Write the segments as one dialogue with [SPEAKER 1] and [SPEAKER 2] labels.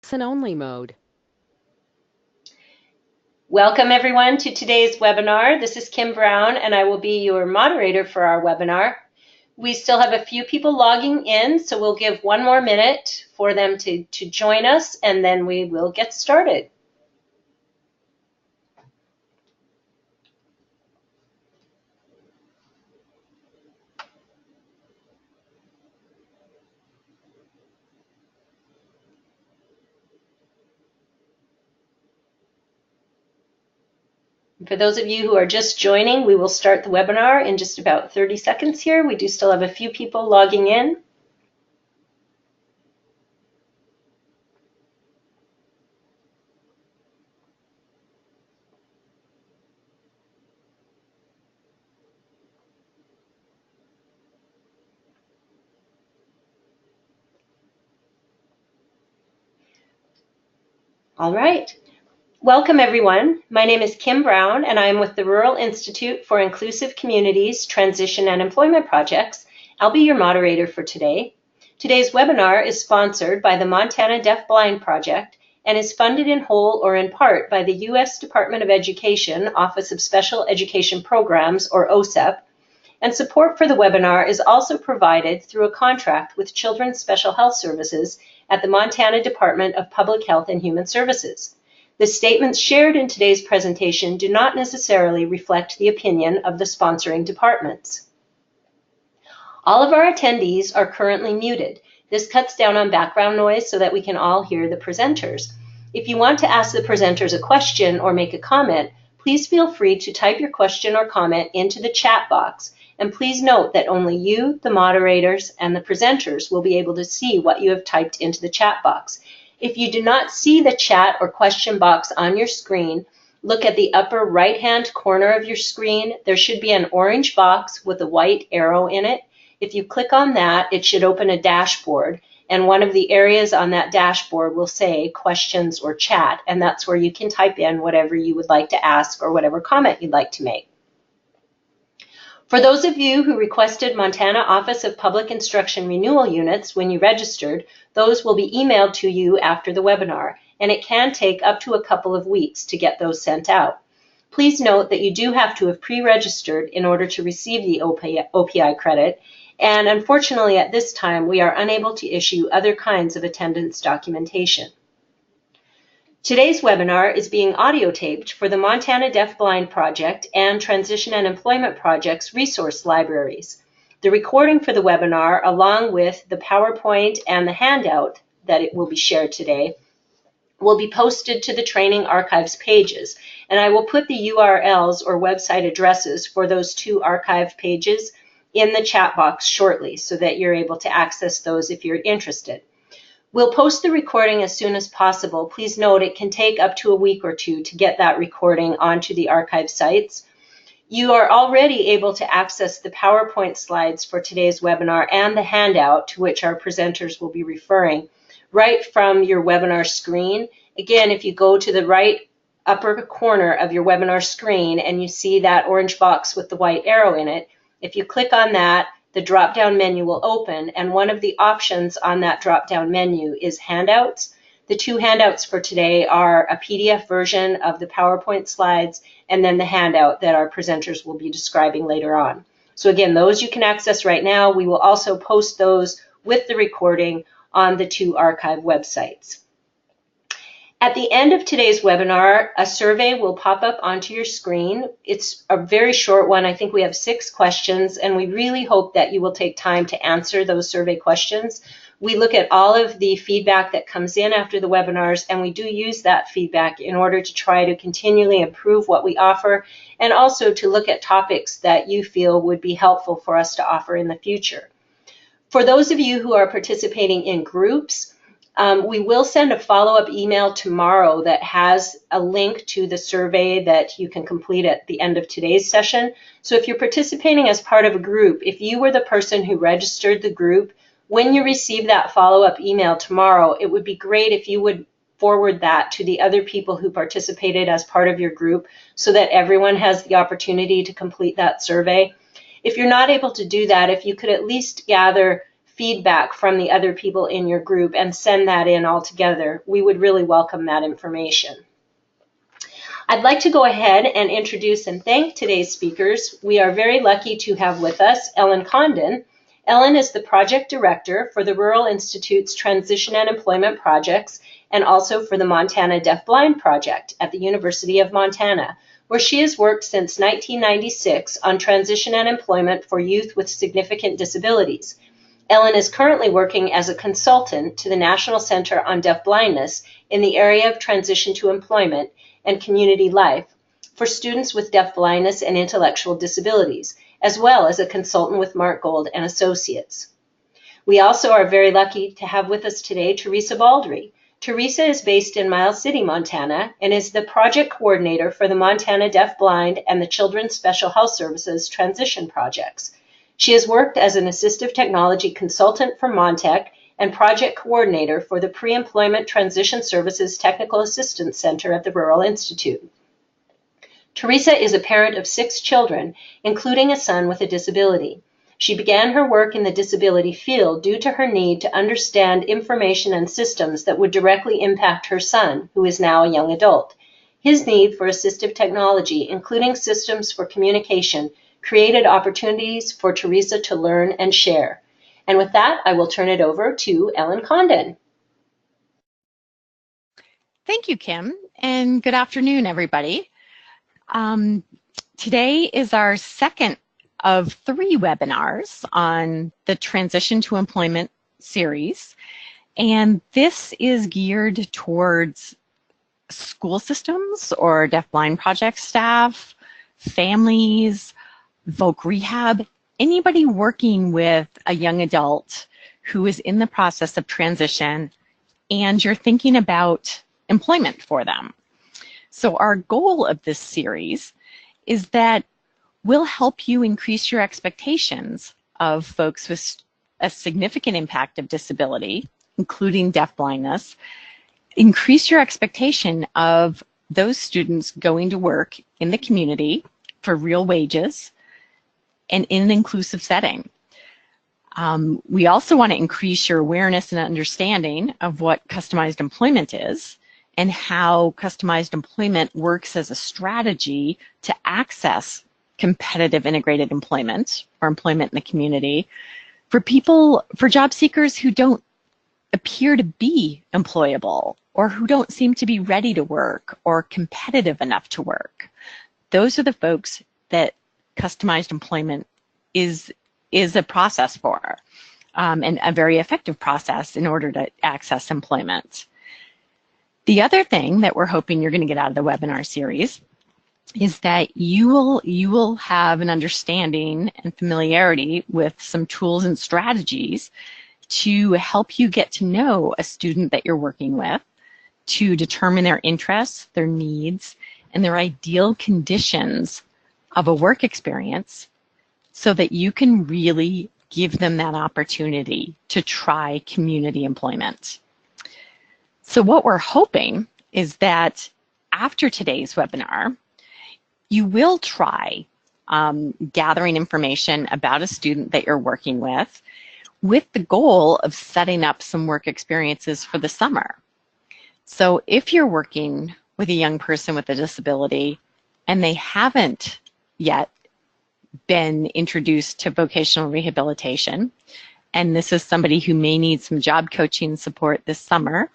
[SPEAKER 1] listen-only mode.
[SPEAKER 2] Welcome everyone to today's webinar. This is Kim Brown and I will be your moderator for our webinar. We still have a few people logging in, so we'll give one more minute for them to join us and then we will get started. For those of you who are just joining, we will start the webinar in just about 30 seconds here. We do still have a few people logging in. All right. Welcome everyone. My name is Kim Brown and I am with the Rural Institute for Inclusive Communities, Transition and Employment Projects. I'll be your moderator for today. Today's webinar is sponsored by the Montana Deaf-Blind Project and is funded in whole or in part by the U.S. Department of Education, Office of Special Education Programs, or OSEP, and support for the webinar is also provided through a contract with Children's Special Health Services at the Montana Department of Public Health and Human Services. The statements shared in today's presentation do not necessarily reflect the opinion of the sponsoring departments. All of our attendees are currently muted. This cuts down on background noise so that we can all hear the presenters. If you want to ask the presenters a question or make a comment, please feel free to type your question or comment into the chat box. And please note that only you, the moderators, and the presenters will be able to see what you have typed into the chat box. If you do not see the chat or question box on your screen, look at the upper right-hand corner of your screen. There should be an orange box with a white arrow in it. If you click on that, it should open a dashboard, and one of the areas on that dashboard will say questions or chat, and that's where you can type in whatever you would like to ask or whatever comment you'd like to make. For those of you who requested Montana Office of Public Instruction renewal units when you registered, those will be emailed to you after the webinar, and it can take up to a couple of weeks to get those sent out. Please note that you do have to have pre-registered in order to receive the OPI credit, and unfortunately at this time we are unable to issue other kinds of attendance documentation. Today's webinar is being audio taped for the Montana Deaf-Blind Project and Transition and Employment Project's resource libraries. The recording for the webinar, along with the PowerPoint and the handout that it will be shared today, will be posted to the training archives pages, and I will put the URLs or website addresses for those two archive pages in the chat box shortly so that you're able to access those if you're interested. We'll post the recording as soon as possible. Please note it can take up to a week or two to get that recording onto the archive sites. You are already able to access the PowerPoint slides for today's webinar and the handout to which our presenters will be referring right from your webinar screen. Again, if you go to the right upper corner of your webinar screen and you see that orange box with the white arrow in it, if you click on that, the drop-down menu will open, and one of the options on that drop-down menu is handouts. The two handouts for today are a PDF version of the PowerPoint slides and then the handout that our presenters will be describing later on. So again, those you can access right now. We will also post those with the recording on the two archive websites. At the end of today's webinar, a survey will pop up onto your screen. It's a very short one. I think we have 6 questions, and we really hope that you will take time to answer those survey questions. We look at all of the feedback that comes in after the webinars, and we do use that feedback in order to try to continually improve what we offer, and also to look at topics that you feel would be helpful for us to offer in the future. For those of you who are participating in groups, we will send a follow-up email tomorrow that has a link to the survey that you can complete at the end of today's session. So if you're participating as part of a group, if you were the person who registered the group, when you receive that follow-up email tomorrow, it would be great if you would forward that to the other people who participated as part of your group so that everyone has the opportunity to complete that survey. If you're not able to do that, if you could at least gather feedback from the other people in your group and send that in all together. We would really welcome that information. I'd like to go ahead and introduce and thank today's speakers. We are very lucky to have with us Ellen Condon. Ellen is the project director for the Rural Institute's Transition and Employment Projects and also for the Montana Deafblind Project at the University of Montana, where she has worked since 1996 on transition and employment for youth with significant disabilities. Ellen is currently working as a consultant to the National Center on Deafblindness in the area of transition to employment and community life for students with deafblindness and intellectual disabilities, as well as a consultant with Mark Gold and Associates. We also are very lucky to have with us today Teresa Baldry. Teresa is based in Miles City, Montana, and is the project coordinator for the Montana Deafblind and the Children's Special Health Services transition projects. She has worked as an assistive technology consultant for Montech and project coordinator for the Pre-Employment Transition Services Technical Assistance Center at the Rural Institute. Teresa is a parent of 6 children, including a son with a disability. She began her work in the disability field due to her need to understand information and systems that would directly impact her son, who is now a young adult. His need for assistive technology, including systems for communication, created opportunities for Teresa to learn and share. And with that, I will turn it over to Ellen Condon.
[SPEAKER 1] Thank you, Kim, and good afternoon, everybody. Today is our second of 3 webinars on the Transition to Employment series, and this is geared towards school systems or deafblind project staff, families, voc rehab, anybody working with a young adult who is in the process of transition and you're thinking about employment for them. So our goal of this series is that we'll help you increase your expectations of folks with a significant impact of disability, including deafblindness, increase your expectation of those students going to work in the community for real wages and in an inclusive setting. We also want to increase your awareness and understanding of what customized employment is and how customized employment works as a strategy to access competitive integrated employment or employment in the community for job seekers who don't appear to be employable or who don't seem to be ready to work or competitive enough to work. Those are the folks that customized employment is a process for, and a very effective process in order to access employment. The other thing that we're hoping you're going to get out of the webinar series is that you will have an understanding and familiarity with some tools and strategies to help you get to know a student that you're working with, to determine their interests, their needs, and their ideal conditions of a work experience so that you can really give them that opportunity to try community employment. So what we're hoping is that after today's webinar, you will try gathering information about a student that you're working with the goal of setting up some work experiences for the summer. So if you're working with a young person with a disability and they haven't yet been introduced to vocational rehabilitation, and this is somebody who may need some job coaching support this summer,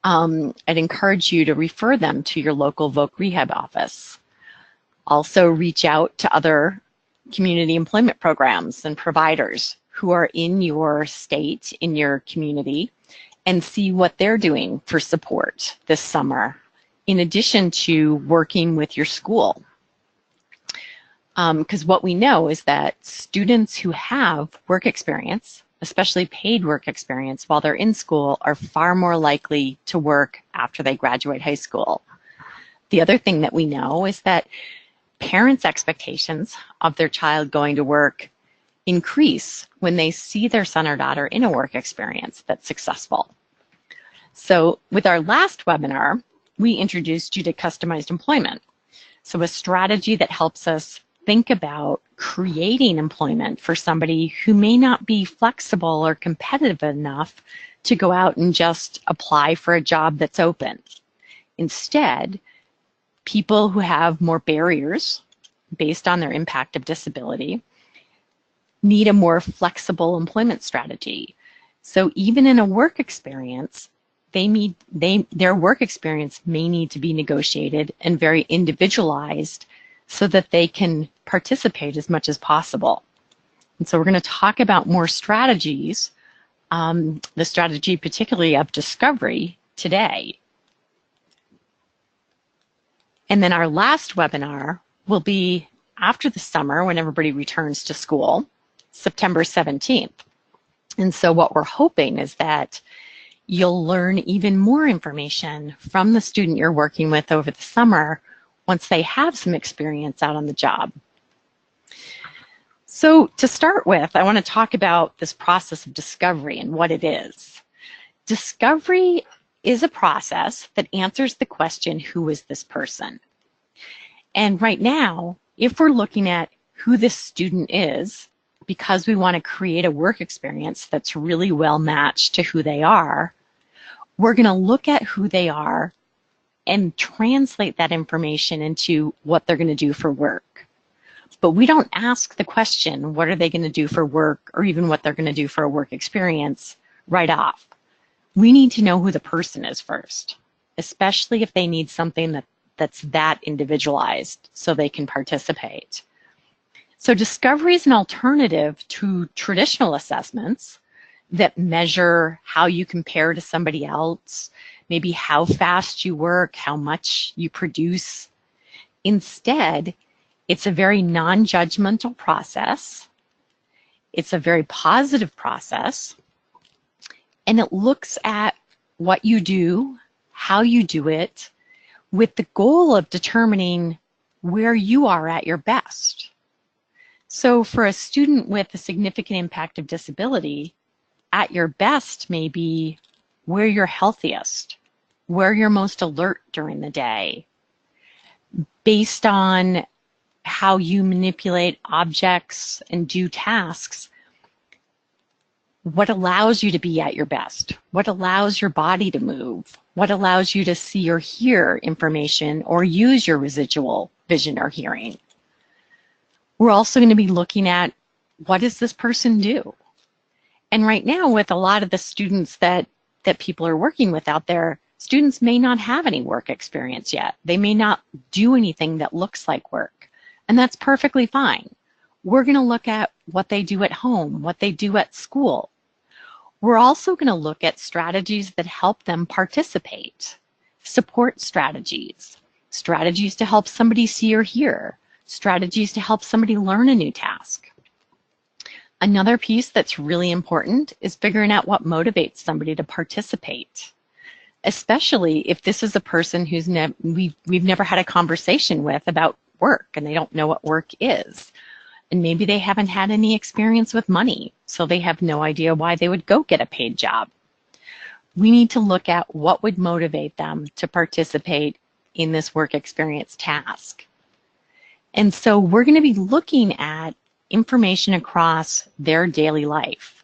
[SPEAKER 1] I'd encourage you to refer them to your local voc rehab office. Also reach out to other community employment programs and providers who are in your state, in your community, and see what they're doing for support this summer, in addition to working with your school. Because what we know is that students who have work experience, especially paid work experience while they're in school, are far more likely to work after they graduate high school. The other thing that we know is that parents' expectations of their child going to work increase when they see their son or daughter in a work experience that's successful. So with our last webinar, we introduced you to customized employment. So a strategy that helps us think about creating employment for somebody who may not be flexible or competitive enough to go out and just apply for a job that's open. Instead, people who have more barriers based on their impact of disability need a more flexible employment strategy. So even in a work experience, their work experience may need to be negotiated and very individualized so that they can participate as much as possible. And so we're going to talk about more strategies, the strategy particularly of discovery today. And then our last webinar will be after the summer when everybody returns to school, September 17th. And so what we're hoping is that you'll learn even more information from the student you're working with over the summer once they have some experience out on the job. So to start with, I want to talk about this process of discovery and what it is. Discovery is a process that answers the question, who is this person? And right now, if we're looking at who this student is, because we want to create a work experience that's really well matched to who they are, we're going to look at who they are and translate that information into what they're going to do for work. But we don't ask the question, what are they going to do for work, or even what they're going to do for a work experience right off. We need to know who the person is first, especially if they need something that's that individualized so they can participate. So discovery is an alternative to traditional assessments that measure how you compare to somebody else, maybe how fast you work, how much you produce. Instead, it's a very non-judgmental process. It's a very positive process, and it looks at what you do, how you do it, with the goal of determining where you are at your best. So for a student with a significant impact of disability, at your best may be where you're healthiest, where you're most alert during the day, based on how you manipulate objects and do tasks. What allows you to be at your best? What allows your body to move? What allows you to see or hear information or use your residual vision or hearing? We're also going to be looking at, what does this person do? And right now, with a lot of the students that people are working with out there, students may not have any work experience yet. They may not do anything that looks like work, and that's perfectly fine. We're going to look at what they do at home, what they do at school. We're also going to look at strategies that help them participate, support strategies, strategies to help somebody see or hear, strategies to help somebody learn a new task. Another piece that's really important is figuring out what motivates somebody to participate, especially if this is a person who's we've never had a conversation with about work and they don't know what work is. And maybe they haven't had any experience with money, so they have no idea why they would go get a paid job. We need to look at what would motivate them to participate in this work experience task. And so we're going to be looking at information across their daily life.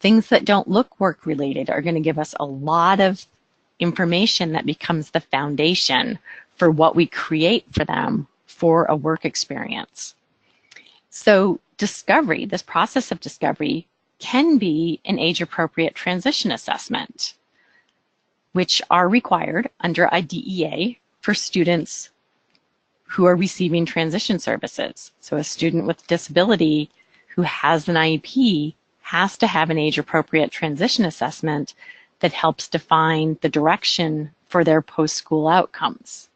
[SPEAKER 1] Things that don't look work related are going to give us a lot of information that becomes the foundation for what we create for them for a work experience. So discovery, this process of discovery, can be an age-appropriate transition assessment, which are required under IDEA for students who are receiving transition services. So a student with disability who has an IEP has to have an age-appropriate transition assessment that helps define the direction for their post-school outcomes.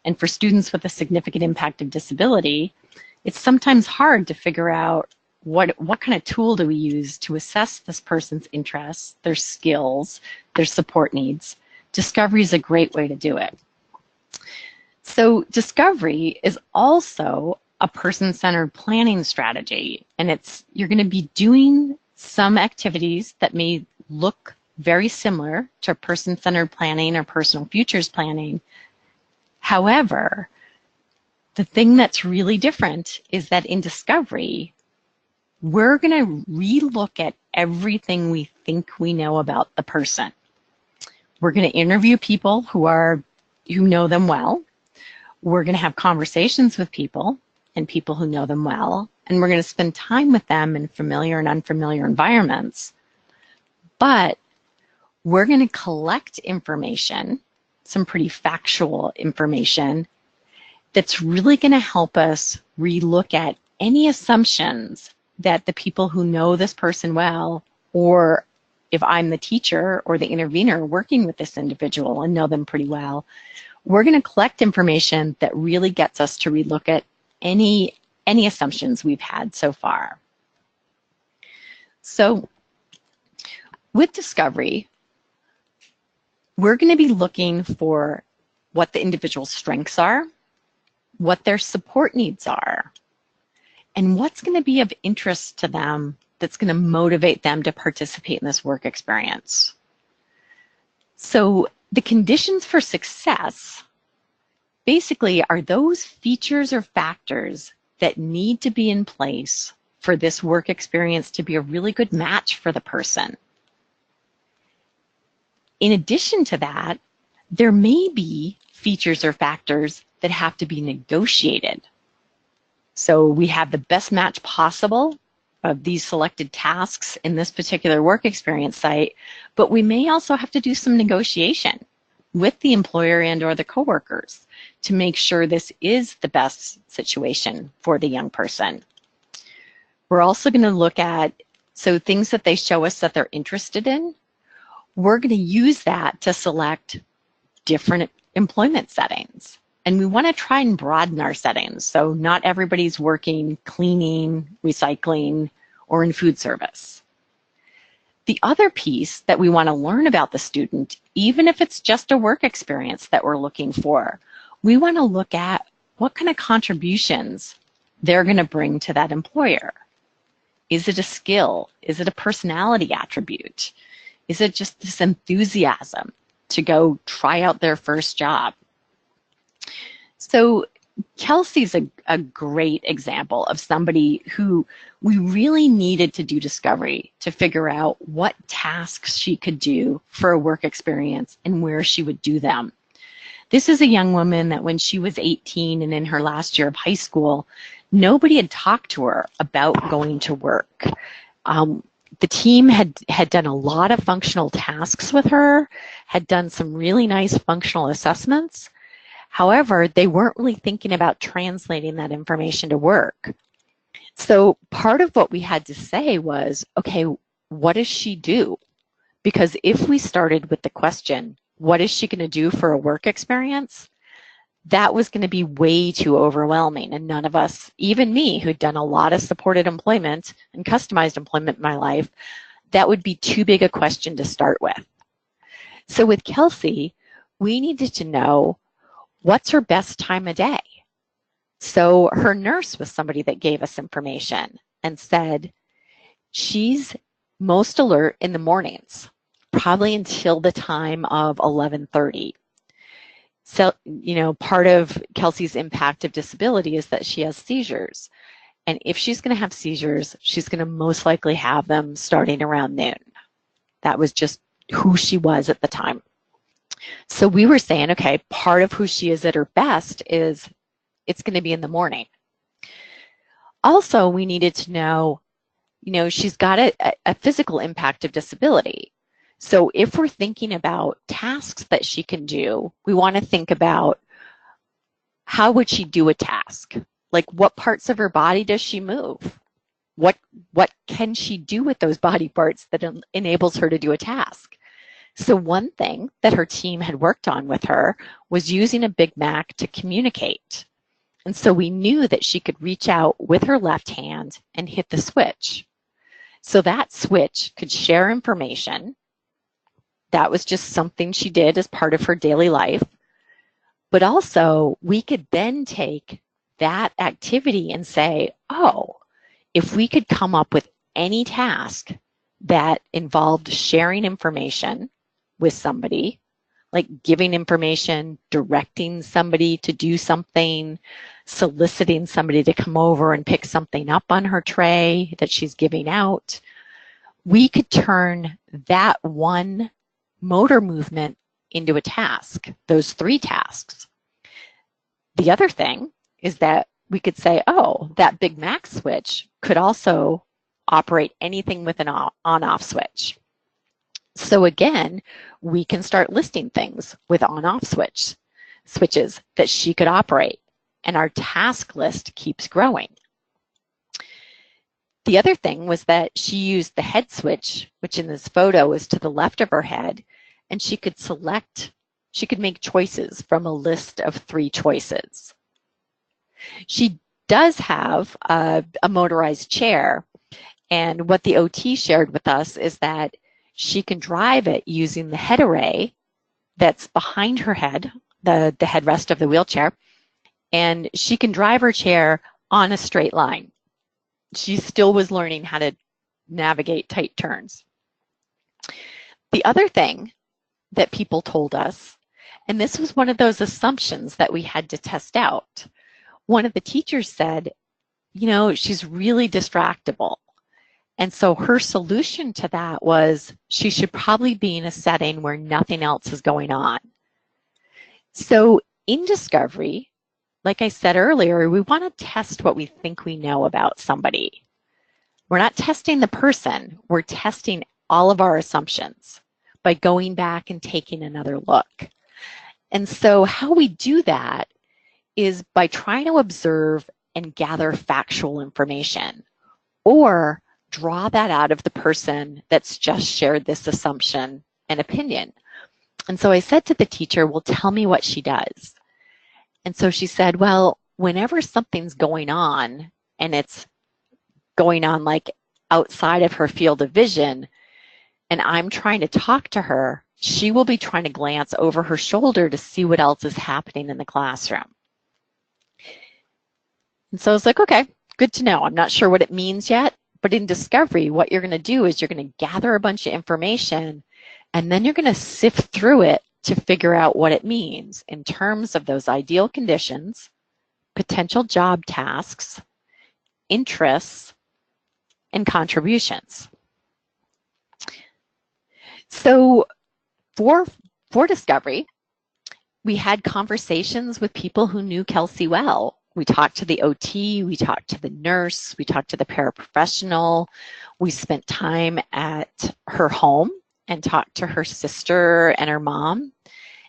[SPEAKER 1] And for students with a significant impact of disability, it's sometimes hard to figure out what kind of tool do we use to assess this person's interests, their skills, their support needs. Discovery is a great way to do it. So discovery is also a person-centered planning strategy, and you're going to be doing some activities that may look very similar to person-centered planning or personal futures planning. However, The thing that's really different is that in discovery, we're going to relook at everything we think we know about the person. We're going to interview people who know them well. We're going to have conversations with people and people who know them well, and we're going to spend time with them in familiar and unfamiliar environments. But we're going to collect information, some pretty factual information, that's really going to help us relook at any assumptions that the people who know this person well, or if I'm the teacher or the intervener working with this individual and know them pretty well, we're going to collect information that really gets us to relook at any assumptions we've had so far. So with discovery, we're going to be looking for what the individual's strengths are, what their support needs are, and what's going to be of interest to them that's going to motivate them to participate in this work experience. So the conditions for success basically are those features or factors that need to be in place for this work experience to be a really good match for the person. In addition to that, there may be features or factors that have to be negotiated. So we have the best match possible of these selected tasks in this particular work experience site, but we may also have to do some negotiation with the employer and or the coworkers to make sure this is the best situation for the young person. We're also going to look at things that they show us that they're interested in. We're going to use that to select different employment settings. And we want to try and broaden our settings. So not everybody's working cleaning, recycling, or in food service. The other piece that we want to learn about the student, even if it's just a work experience that we're looking for, we want to look at what kind of contributions they're going to bring to that employer. Is it a skill? Is it a personality attribute? Is it just this enthusiasm to go try out their first job? So Kelsey's a great example of somebody who we really needed to do discovery to figure out what tasks she could do for a work experience and where she would do them. This is a young woman that when she was 18 and in her last year of high school, nobody had talked to her about going to work. The team had done a lot of functional tasks with her, had done some really nice functional assessments. However, they weren't really thinking about translating that information to work. So part of what we had to say was, okay, what does she do? Because if we started with the question, what is she going to do for a work experience? That was going to be way too overwhelming. And none of us, even me, who'd done a lot of supported employment and customized employment in my life, that would be too big a question to start with. So with Kelsey, we needed to know, what's her best time of day? So her nurse was somebody that gave us information and said she's most alert in the mornings, probably until the time of 11:30. So, part of Kelsey's impact of disability is that she has seizures. And if she's going to have seizures, she's going to most likely have them starting around noon. That was just who she was at the time. So we were saying, okay, part of who she is at her best is it's going to be in the morning. Also, we needed to know, she's got a physical impact of disability. So if we're thinking about tasks that she can do, we want to think about how would she do a task? Like what parts of her body does she move? What can she do with those body parts that enables her to do a task? So one thing that her team had worked on with her was using a Big Mac to communicate. And so we knew that she could reach out with her left hand and hit the switch. So that switch could share information. That was just something she did as part of her daily life. But also, we could then take that activity and say, oh, if we could come up with any task that involved sharing information with somebody, like giving information, directing somebody to do something, soliciting somebody to come over and pick something up on her tray that she's giving out. We could turn that one motor movement into a task, those 3 tasks. The other thing is that we could say, oh, that Big Mac switch could also operate anything with an on-off switch. So again, we can start listing things with on-off switches that she could operate, and our task list keeps growing. The other thing was that she used the head switch, which in this photo is to the left of her head, and she could make choices from a list of 3 choices. She does have a motorized chair, and what the OT shared with us is that she can drive it using the head array that's behind her head, the headrest of the wheelchair, and she can drive her chair on a straight line. She still was learning how to navigate tight turns. The other thing that people told us, and this was one of those assumptions that we had to test out, one of the teachers said, you know, she's really distractible. And so her solution to that was she should probably be in a setting where nothing else is going on. So in discovery, like I said earlier, we want to test what we think we know about somebody. We're not testing the person, we're testing all of our assumptions by going back and taking another look. And so how we do that is by trying to observe and gather factual information, or draw that out of the person that's just shared this assumption and opinion. And so I said to the teacher, well, tell me what she does. And so she said, well, whenever something's going on, and it's going on like outside of her field of vision, and I'm trying to talk to her, she will be trying to glance over her shoulder to see what else is happening in the classroom. And so I was like, okay, good to know. I'm not sure what it means yet, but in discovery, what you're going to do is you're going to gather a bunch of information, and then you're going to sift through it to figure out what it means in terms of those ideal conditions, potential job tasks, interests, and contributions. So for discovery, we had conversations with people who knew Kelsey well. We talked to the OT, we talked to the nurse, we talked to the paraprofessional. We spent time at her home and talked to her sister and her mom.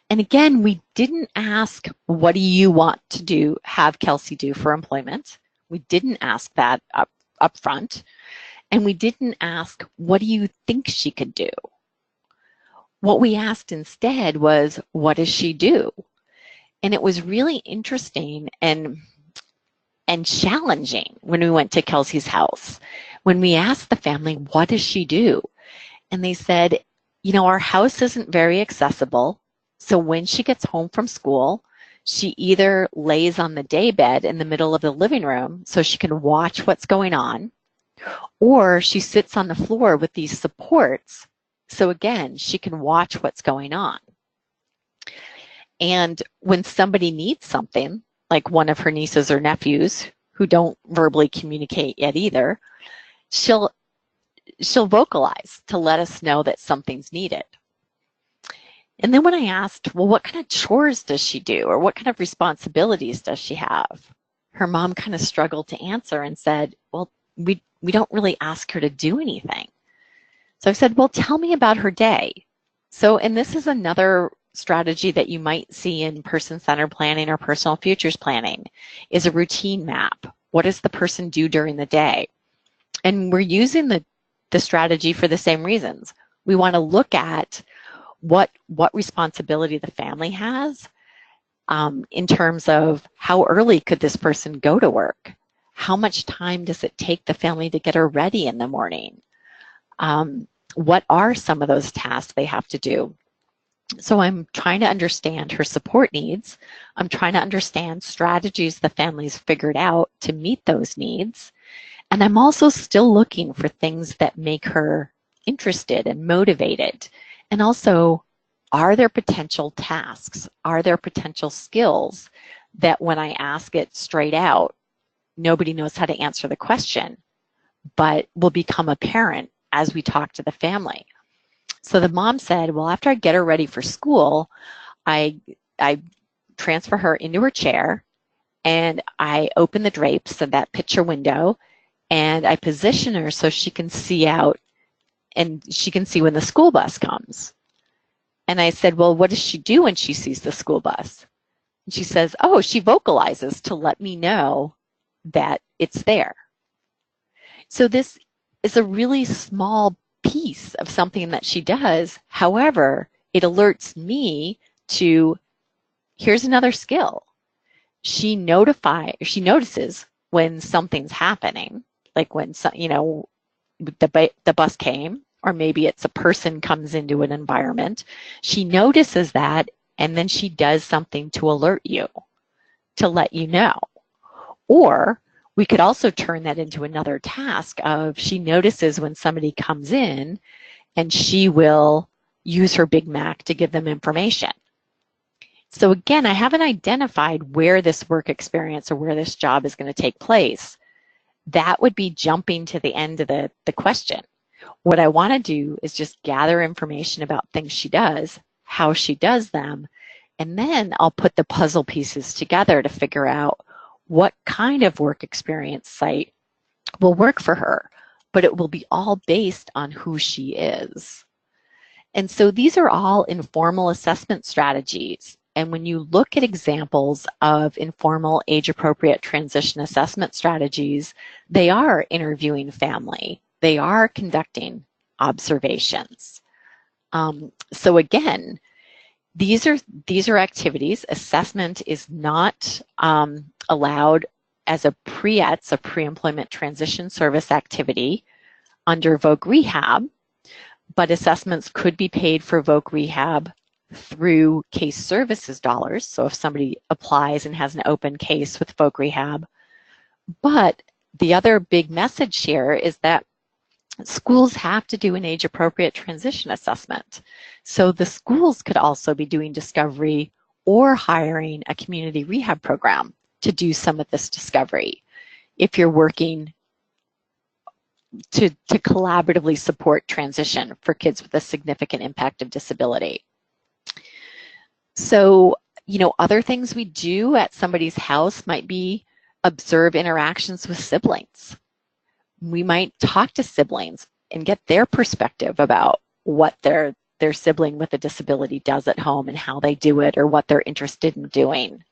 [SPEAKER 1] And again, we didn't ask, what do you want to do, have Kelsey do for employment? We didn't ask that up front. And we didn't ask, what do you think she could do? What we asked instead was, what does she do? And it was really interesting and challenging when we went to Kelsey's house. When we asked the family, what does she do? And they said, you know, our house isn't very accessible. So when she gets home from school, she either lays on the daybed in the middle of the living room so she can watch what's going on, or she sits on the floor with these supports. So again, she can watch what's going on. And when somebody needs something, like one of her nieces or nephews who don't verbally communicate yet either, she'll vocalize to let us know that something's needed. And then when I asked, well, what kind of chores does she do, or what kind of responsibilities does she have? Her mom kind of struggled to answer and said, well, we don't really ask her to do anything. So I said, well, tell me about her day. So, and this is another strategy that you might see in person-centered planning or personal futures planning, is a routine map. What does the person do during the day? And we're using the strategy for the same reasons. We want to look at what responsibility the family has in terms of how early could this person go to work? How much time does it take the family to get her ready in the morning? What are some of those tasks they have to do? So I'm trying to understand her support needs. I'm trying to understand strategies the family's figured out to meet those needs. And I'm also still looking for things that make her interested and motivated, and also are there potential tasks? Are there potential skills that when I ask it straight out, nobody knows how to answer the question, but will become apparent as we talk to the family? So the mom said, well, after I get her ready for school, I transfer her into her chair and I open the drapes of that picture window and I position her so she can see out and she can see when the school bus comes. And I said, well, what does she do when she sees the school bus? And she says, oh, she vocalizes to let me know that it's there. So this is a really small piece of something that she does. However, it alerts me to, here's another skill. She notices when something's happening, like when the bus came, or maybe it's a person comes into an environment. She notices that, and then she does something to alert you, to let you know. Or we could also turn that into another task of she notices when somebody comes in and she will use her Big Mac to give them information. So again, I haven't identified where this work experience or where this job is going to take place. That would be jumping to the end of the question. What I want to do is just gather information about things she does, how she does them, and then I'll put the puzzle pieces together to figure out what kind of work experience site will work for her, but it will be all based on who she is. And so these are all informal assessment strategies. And when you look at examples of informal age-appropriate transition assessment strategies, they are interviewing family. They are conducting observations. So again, these are activities. Assessment is not allowed as a PREETS, a pre-employment transition service activity under Voc Rehab, but assessments could be paid for Voc Rehab through case services dollars. So if somebody applies and has an open case with Voc Rehab. But the other big message here is that schools have to do an age-appropriate transition assessment. So the schools could also be doing discovery or hiring a community rehab program to do some of this discovery if you're working to collaboratively support transition for kids with a significant impact of disability. So, other things we do at somebody's house might be observe interactions with siblings. We might talk to siblings and get their perspective about what their sibling with a disability does at home and how they do it or what they're interested in doing.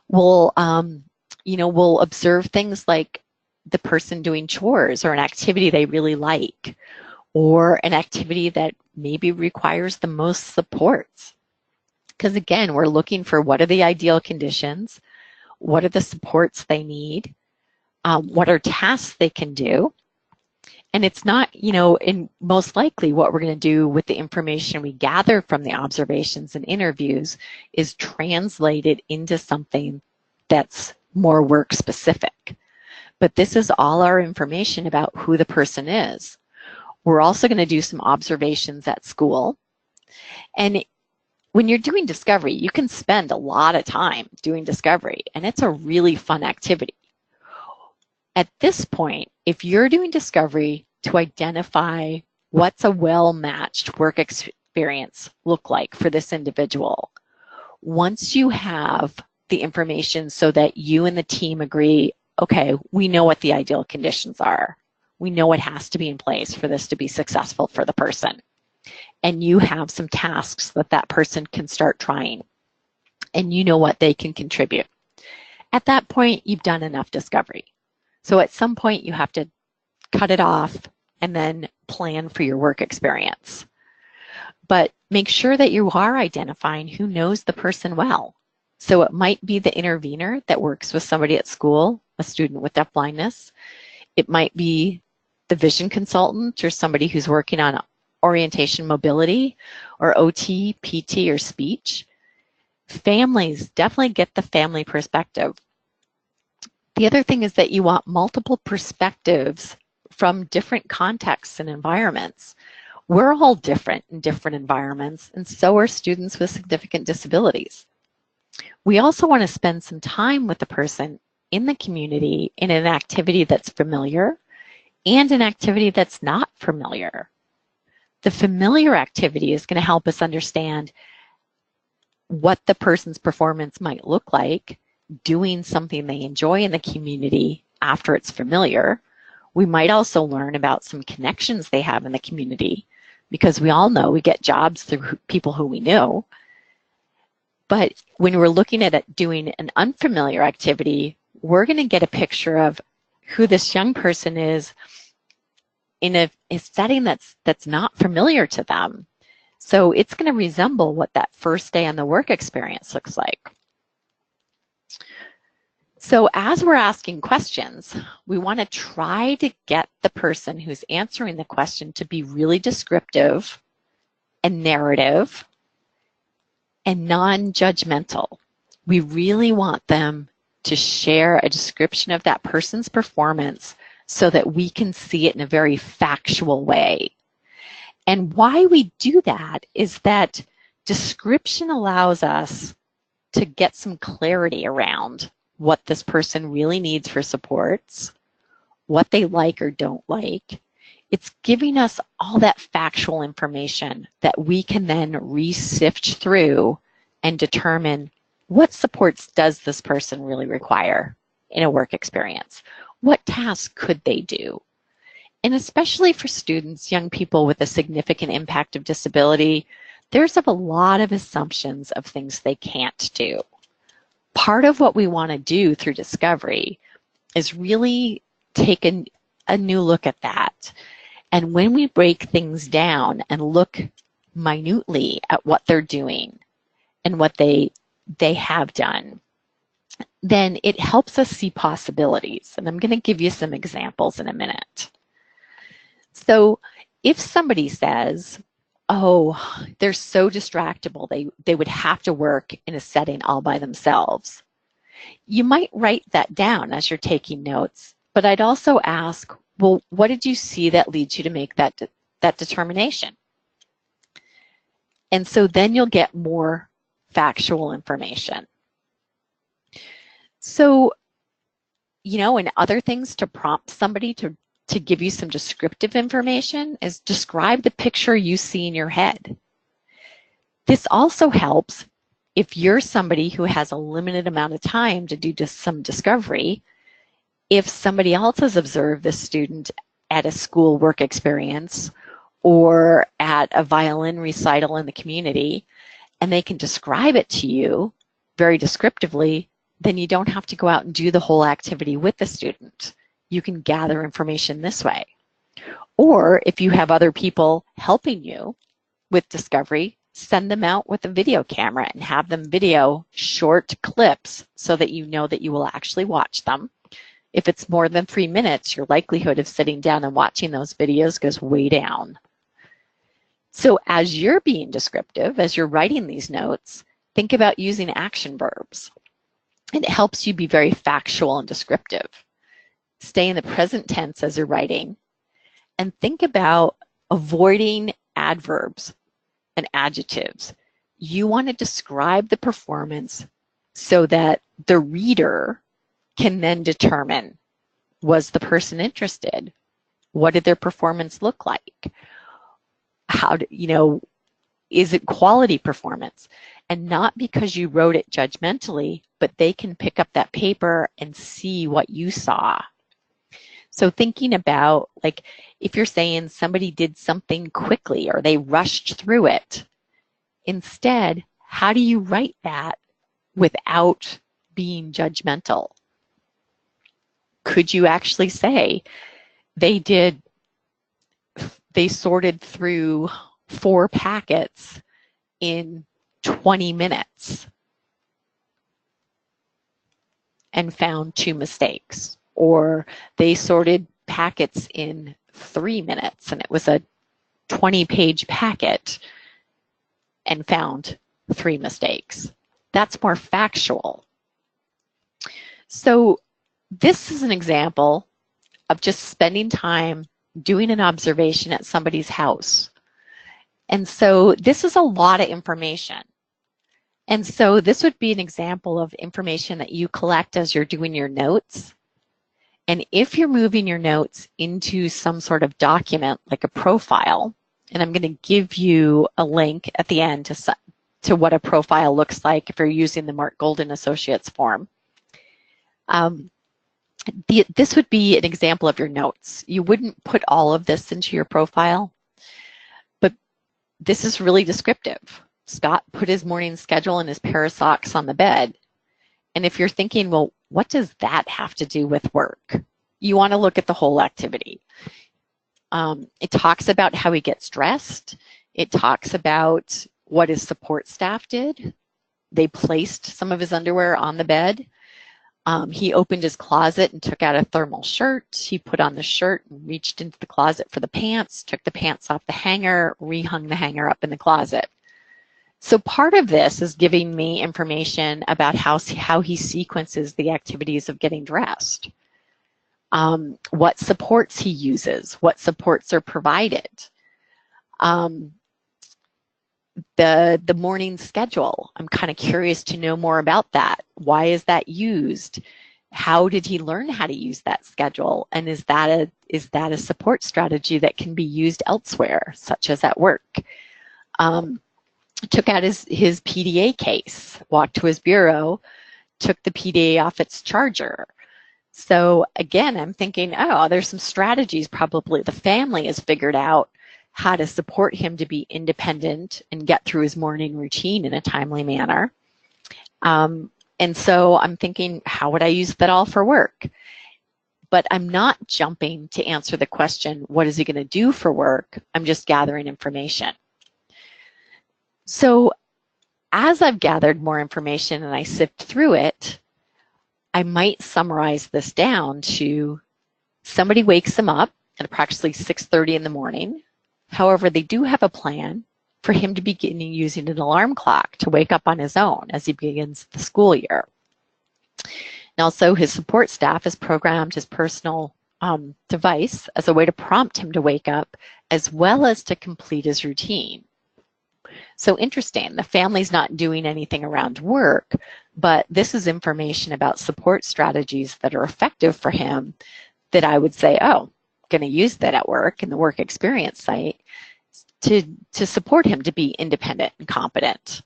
[SPEAKER 1] We'll observe things like the person doing chores or an activity they really like or an activity that maybe requires the most supports. Because again, we're looking for what are the ideal conditions, what are the supports they need, what are tasks they can do. And it's not, and most likely what we're going to do with the information we gather from the observations and interviews is translate it into something that's more work specific. But this is all our information about who the person is. We're also going to do some observations at school. And when you're doing discovery, you can spend a lot of time doing discovery, and it's a really fun activity. At this point, if you're doing discovery to identify what's a well-matched work experience look like for this individual, once you have the information so that you and the team agree, okay, we know what the ideal conditions are. We know what has to be in place for this to be successful for the person. And you have some tasks that that person can start trying. And you know what they can contribute. At that point, you've done enough discovery. So at some point, you have to cut it off and then plan for your work experience. But make sure that you are identifying who knows the person well. So it might be the intervener that works with somebody at school, a student with deafblindness. It might be the vision consultant or somebody who's working on orientation mobility or OT, PT, or speech. Families, definitely get the family perspective. The other thing is that you want multiple perspectives from different contexts and environments. We're all different in different environments, and so are students with significant disabilities. We also want to spend some time with the person in the community in an activity that's familiar and an activity that's not familiar. The familiar activity is going to help us understand what the person's performance might look like doing something they enjoy in the community after it's familiar. We might also learn about some connections they have in the community, because we all know we get jobs through people who we know. But when we're looking at it doing an unfamiliar activity, we're going to get a picture of who this young person is in a setting that's not familiar to them. So it's going to resemble what that first day on the work experience looks like. So as we're asking questions, we want to try to get the person who's answering the question to be really descriptive and narrative and non-judgmental. We really want them to share a description of that person's performance so that we can see it in a very factual way. And why we do that is that description allows us to get some clarity around what this person really needs for supports, what they like or don't like. It's giving us all that factual information that we can then re-sift through and determine what supports does this person really require in a work experience? What tasks could they do? And especially for students, young people with a significant impact of disability, there's a lot of assumptions of things they can't do. Part of what we want to do through discovery is really take a new look at that. And when we break things down and look minutely at what they're doing and what they have done, then it helps us see possibilities. And I'm going to give you some examples in a minute. So if somebody says, oh, they're so distractible, they would have to work in a setting all by themselves, you might write that down as you're taking notes. But I'd also ask, well, what did you see that leads you to make that determination? And so then you'll get more factual information. So, and other things to prompt somebody to give you some descriptive information is describe the picture you see in your head. This also helps if you're somebody who has a limited amount of time to do just some discovery. If somebody else has observed this student at a school work experience or at a violin recital in the community, and they can describe it to you very descriptively, then you don't have to go out and do the whole activity with the student. You can gather information this way. Or if you have other people helping you with discovery, send them out with a video camera and have them video short clips so that you know that you will actually watch them. If it's more than 3 minutes, your likelihood of sitting down and watching those videos goes way down. So as you're being descriptive, as you're writing these notes, think about using action verbs. It helps you be very factual and descriptive. Stay in the present tense as you're writing, and think about avoiding adverbs and adjectives. You want to describe the performance so that the reader can then determine, was the person interested? What did their performance look like? How is it quality performance? And not because you wrote it judgmentally, but they can pick up that paper and see what you saw. So thinking about, like, if you're saying somebody did something quickly or they rushed through it, instead, how do you write that without being judgmental? Could you actually say they sorted through 4 packets in 20 minutes and found 2 mistakes? Or they sorted packets in 3 minutes and it was a 20-page packet and found 3 mistakes. That's more factual. So this is an example of just spending time doing an observation at somebody's house And so this is a lot of information. And so this would be an example of information that you collect as you're doing your notes. And if you're moving your notes into some sort of document like a profile, and I'm going to give you a link at the end to what a profile looks like if you're using the Mark Golden Associates form. This would be an example of your notes. You wouldn't put all of this into your profile, but this is really descriptive. Scott put his morning schedule and his pair of socks on the bed. And if you're thinking, well, what does that have to do with work? You want to look at the whole activity. It talks about how he gets dressed. It talks about what his support staff did. They placed some of his underwear on the bed. He opened his closet and took out a thermal shirt. He put on the shirt and reached into the closet for the pants, took the pants off the hanger, rehung the hanger up in the closet. So part of this is giving me information about how he sequences the activities of getting dressed, what supports he uses, what supports are provided, the morning schedule. I'm kind of curious to know more about that. Why is that used? How did he learn how to use that schedule? And is that a support strategy that can be used elsewhere, such as at work? Took out his PDA case, walked to his bureau, took the PDA off its charger. So again, I'm thinking, oh, there's some strategies probably the family has figured out how to support him to be independent and get through his morning routine in a timely manner. And so I'm thinking, how would I use that all for work? But I'm not jumping to answer the question, what is he going to do for work? I'm just gathering information. So as I've gathered more information and I sift through it, I might summarize this down to somebody wakes him up at approximately 6:30 in the morning. However, they do have a plan for him to begin using an alarm clock to wake up on his own as he begins the school year. And also his support staff has programmed his personal device as a way to prompt him to wake up as well as to complete his routine. So interesting, the family's not doing anything around work, but this is information about support strategies that are effective for him that I would say, oh, I'm going to use that at work in the work experience site to support him to be independent and competent.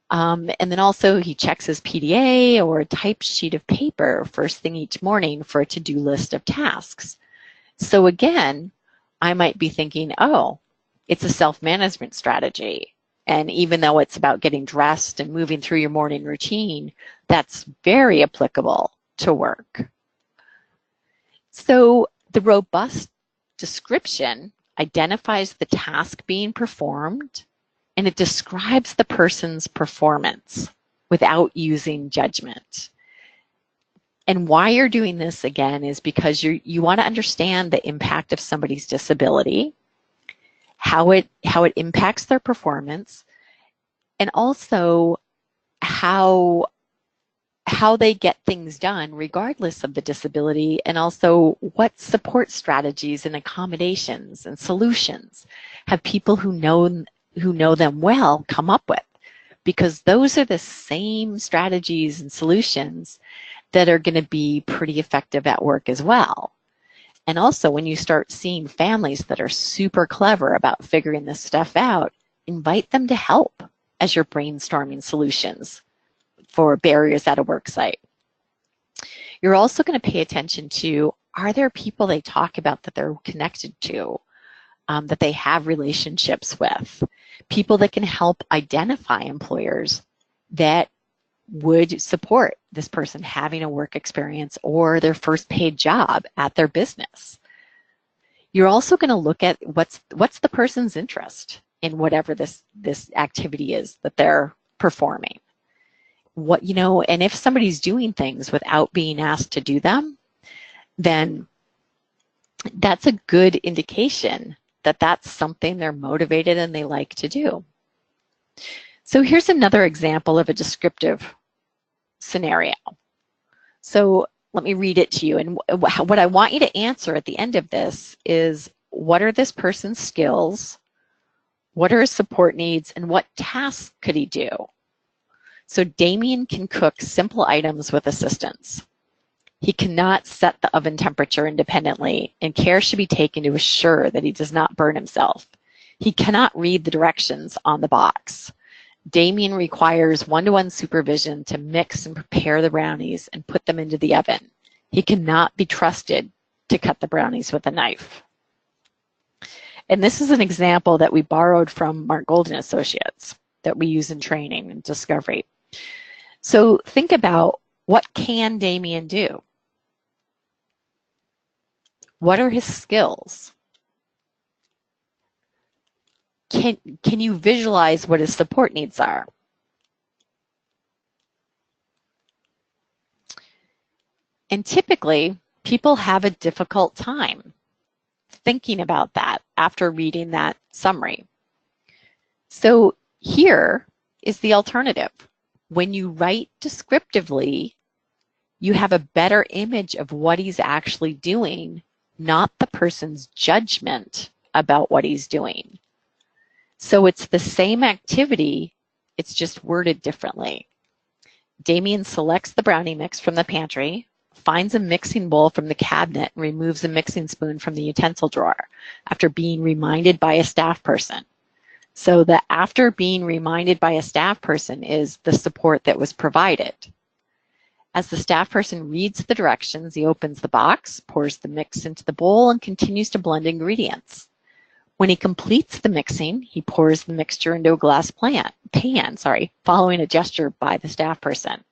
[SPEAKER 1] And then also he checks his PDA or a typed sheet of paper first thing each morning for a to-do list of tasks. So again, I might be thinking, oh, it's a self-management strategy. And even though it's about getting dressed and moving through your morning routine, that's very applicable to work. So the robust description identifies the task being performed and it describes the person's performance without using judgment. And why you're doing this again is because you want to understand the impact of somebody's disability, how it impacts their performance, and also how they get things done regardless of the disability, and also what support strategies and accommodations and solutions have people who know them well come up with, because those are the same strategies and solutions that are going to be pretty effective at work as well. And also, when you start seeing families that are super clever about figuring this stuff out, invite them to help as you're brainstorming solutions for barriers at a work site. You're also going to pay attention to, are there people they talk about that they're connected to, that they have relationships with, people that can help identify employers that would support this person having a work experience or their first paid job at their business. You're also going to look at what's the person's interest in whatever this activity is that they're performing. And if somebody's doing things without being asked to do them, then that's a good indication that that's something they're motivated and they like to do. So here's another example of a descriptive scenario. So let me read it to you. And what I want you to answer at the end of this is, what are this person's skills? What are his support needs and what tasks could he do? So Damien can cook simple items with assistance. He cannot set the oven temperature independently, and care should be taken to assure that he does not burn himself. He cannot read the directions on the box. Damien requires one-to-one supervision to mix and prepare the brownies and put them into the oven. He cannot be trusted to cut the brownies with a knife. And this is an example that we borrowed from Mark Golden Associates that we use in training and discovery. So think about, what can Damien do? What are his skills? Can you visualize what his support needs are? And typically, people have a difficult time thinking about that after reading that summary. So here is the alternative. When you write descriptively, you have a better image of what he's actually doing, not the person's judgment about what he's doing. So it's the same activity, it's just worded differently. Damien selects the brownie mix from the pantry, finds a mixing bowl from the cabinet, and removes a mixing spoon from the utensil drawer after being reminded by a staff person. So the after being reminded by a staff person is the support that was provided. As the staff person reads the directions, he opens the box, pours the mix into the bowl, and continues to blend ingredients. When he completes the mixing, he pours the mixture into a glass pan, following a gesture by the staff person.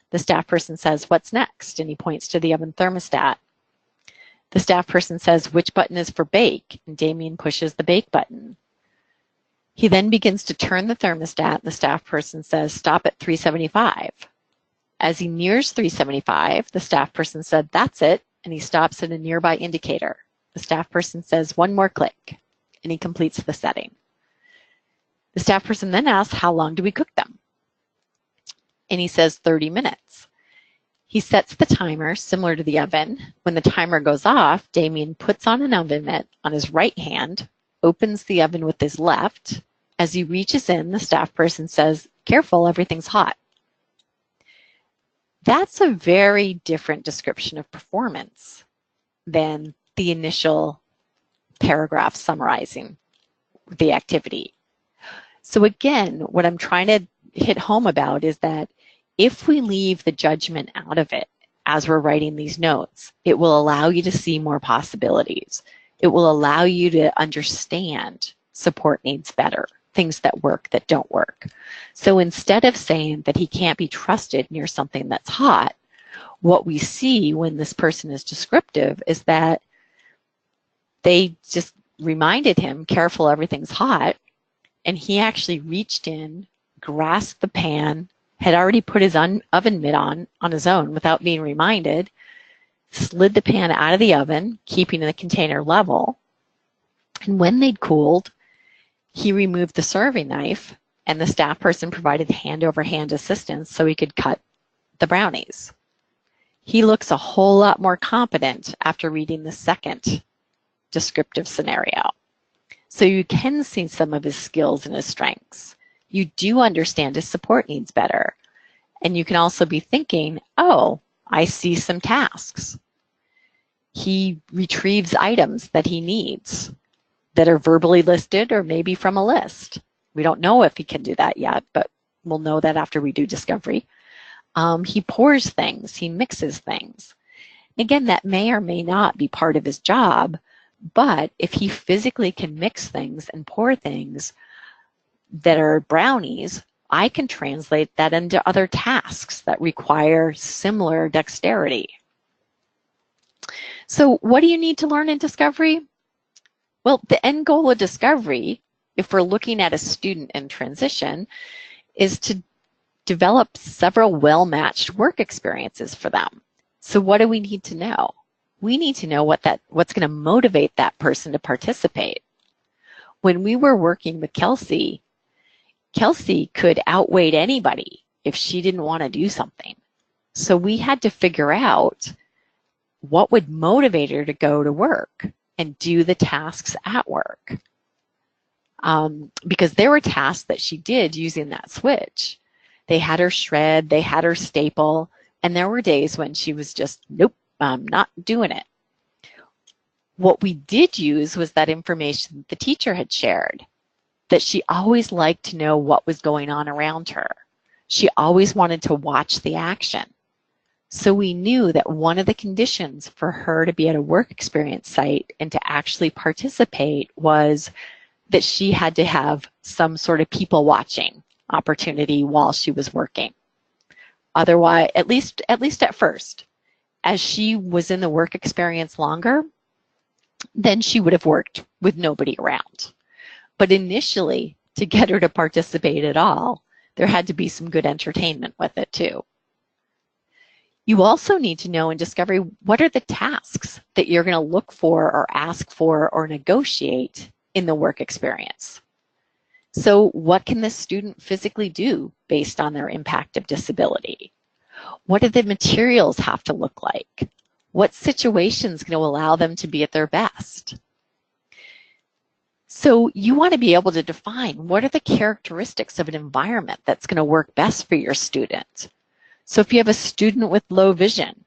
[SPEAKER 1] The staff person says, "What's next?" and he points to the oven thermostat. The staff person says, "Which button is for bake?" and Damien pushes the bake button. He then begins to turn the thermostat, and the staff person says, "Stop at 375. As he nears 375, the staff person said, "That's it," and he stops at a nearby indicator. The staff person says, "One more click," and he completes the setting. The staff person then asks, "How long do we cook them?" And he says 30 minutes. He sets the timer similar to the oven. When the timer goes off, Damien puts on an oven mitt on his right hand, opens the oven with his left. As he reaches in, the staff person says, "Careful, everything's hot." That's a very different description of performance than the initial paragraph summarizing the activity. So again, what I'm trying to hit home about is that if we leave the judgment out of it as we're writing these notes, it will allow you to see more possibilities. It will allow you to understand support needs better, things that work, that don't work. So instead of saying that he can't be trusted near something that's hot, what we see when this person is descriptive is that they just reminded him, "Careful, everything's hot," and he actually reached in, grasped the pan, had already put his oven mitt on his own without being reminded, slid the pan out of the oven, keeping the container level, and when they'd cooled, he removed the serving knife, and the staff person provided hand-over-hand assistance so he could cut the brownies. He looks a whole lot more competent after reading the second descriptive scenario. So you can see some of his skills and his strengths. You do understand his support needs better. And you can also be thinking, "Oh, I see some tasks." He retrieves items that he needs that are verbally listed or maybe from a list. We don't know if he can do that yet, but we'll know that after we do discovery. He pours things, he mixes things. Again, that may or may not be part of his job, but if he physically can mix things and pour things that are brownies, I can translate that into other tasks that require similar dexterity. So what do you need to learn in discovery? Well, the end goal of discovery, if we're looking at a student in transition, is to develop several well-matched work experiences for them. So what do we need to know? We need to know what's going to motivate that person to participate. When we were working with Kelsey could outweigh anybody if she didn't want to do something. So we had to figure out what would motivate her to go to work and do the tasks at work. because there were tasks that she did using that switch. They had her shred, they had her staple, and there were days when she was just, nope, I'm not doing it. What we did use was that information the teacher had shared, that she always liked to know what was going on around her. She always wanted to watch the action. So we knew that one of the conditions for her to be at a work experience site and to actually participate was that she had to have some sort of people watching opportunity while she was working. Otherwise, at least at first, as she was in the work experience longer, then she would have worked with nobody around. But initially, to get her to participate at all, there had to be some good entertainment with it too. You also need to know in Discovery, what are the tasks that you're going to look for or ask for or negotiate in the work experience? So what can this student physically do based on their impact of disability? What do the materials have to look like? What situations going to allow them to be at their best? So you want to be able to define what are the characteristics of an environment that's going to work best for your student. So if you have a student with low vision,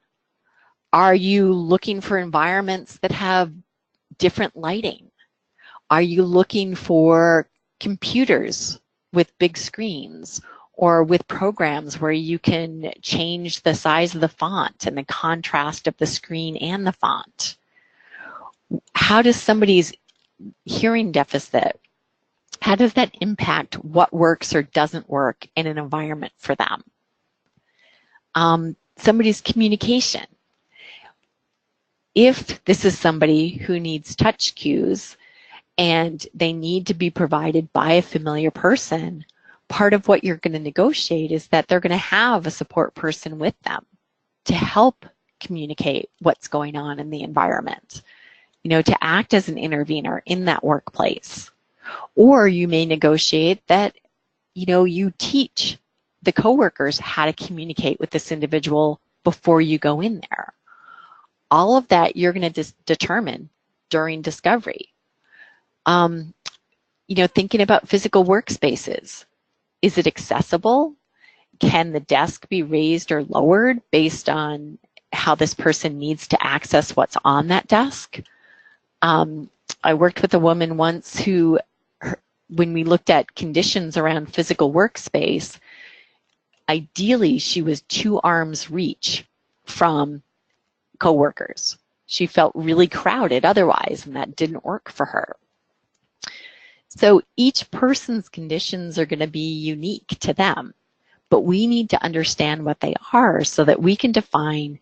[SPEAKER 1] are you looking for environments that have different lighting? Are you looking for computers with big screens or with programs where you can change the size of the font and the contrast of the screen and the font? How does somebody's hearing deficit, how does that impact what works or doesn't work in an environment for them? Somebody's communication. If this is somebody who needs touch cues and they need to be provided by a familiar person, part of what you're going to negotiate is that they're going to have a support person with them to help communicate what's going on in the environment, to act as an intervener in that workplace. Or you may negotiate that, you teach the coworkers how to communicate with this individual before you go in there. All of that you're going to determine during Discovery. Thinking about physical workspaces. Is it accessible? Can the desk be raised or lowered based on how this person needs to access what's on that desk? I worked with a woman once who, when we looked at conditions around physical workspace, ideally she was 2 arms reach from coworkers. She felt really crowded otherwise, and that didn't work for her. So each person's conditions are going to be unique to them, but we need to understand what they are so that we can define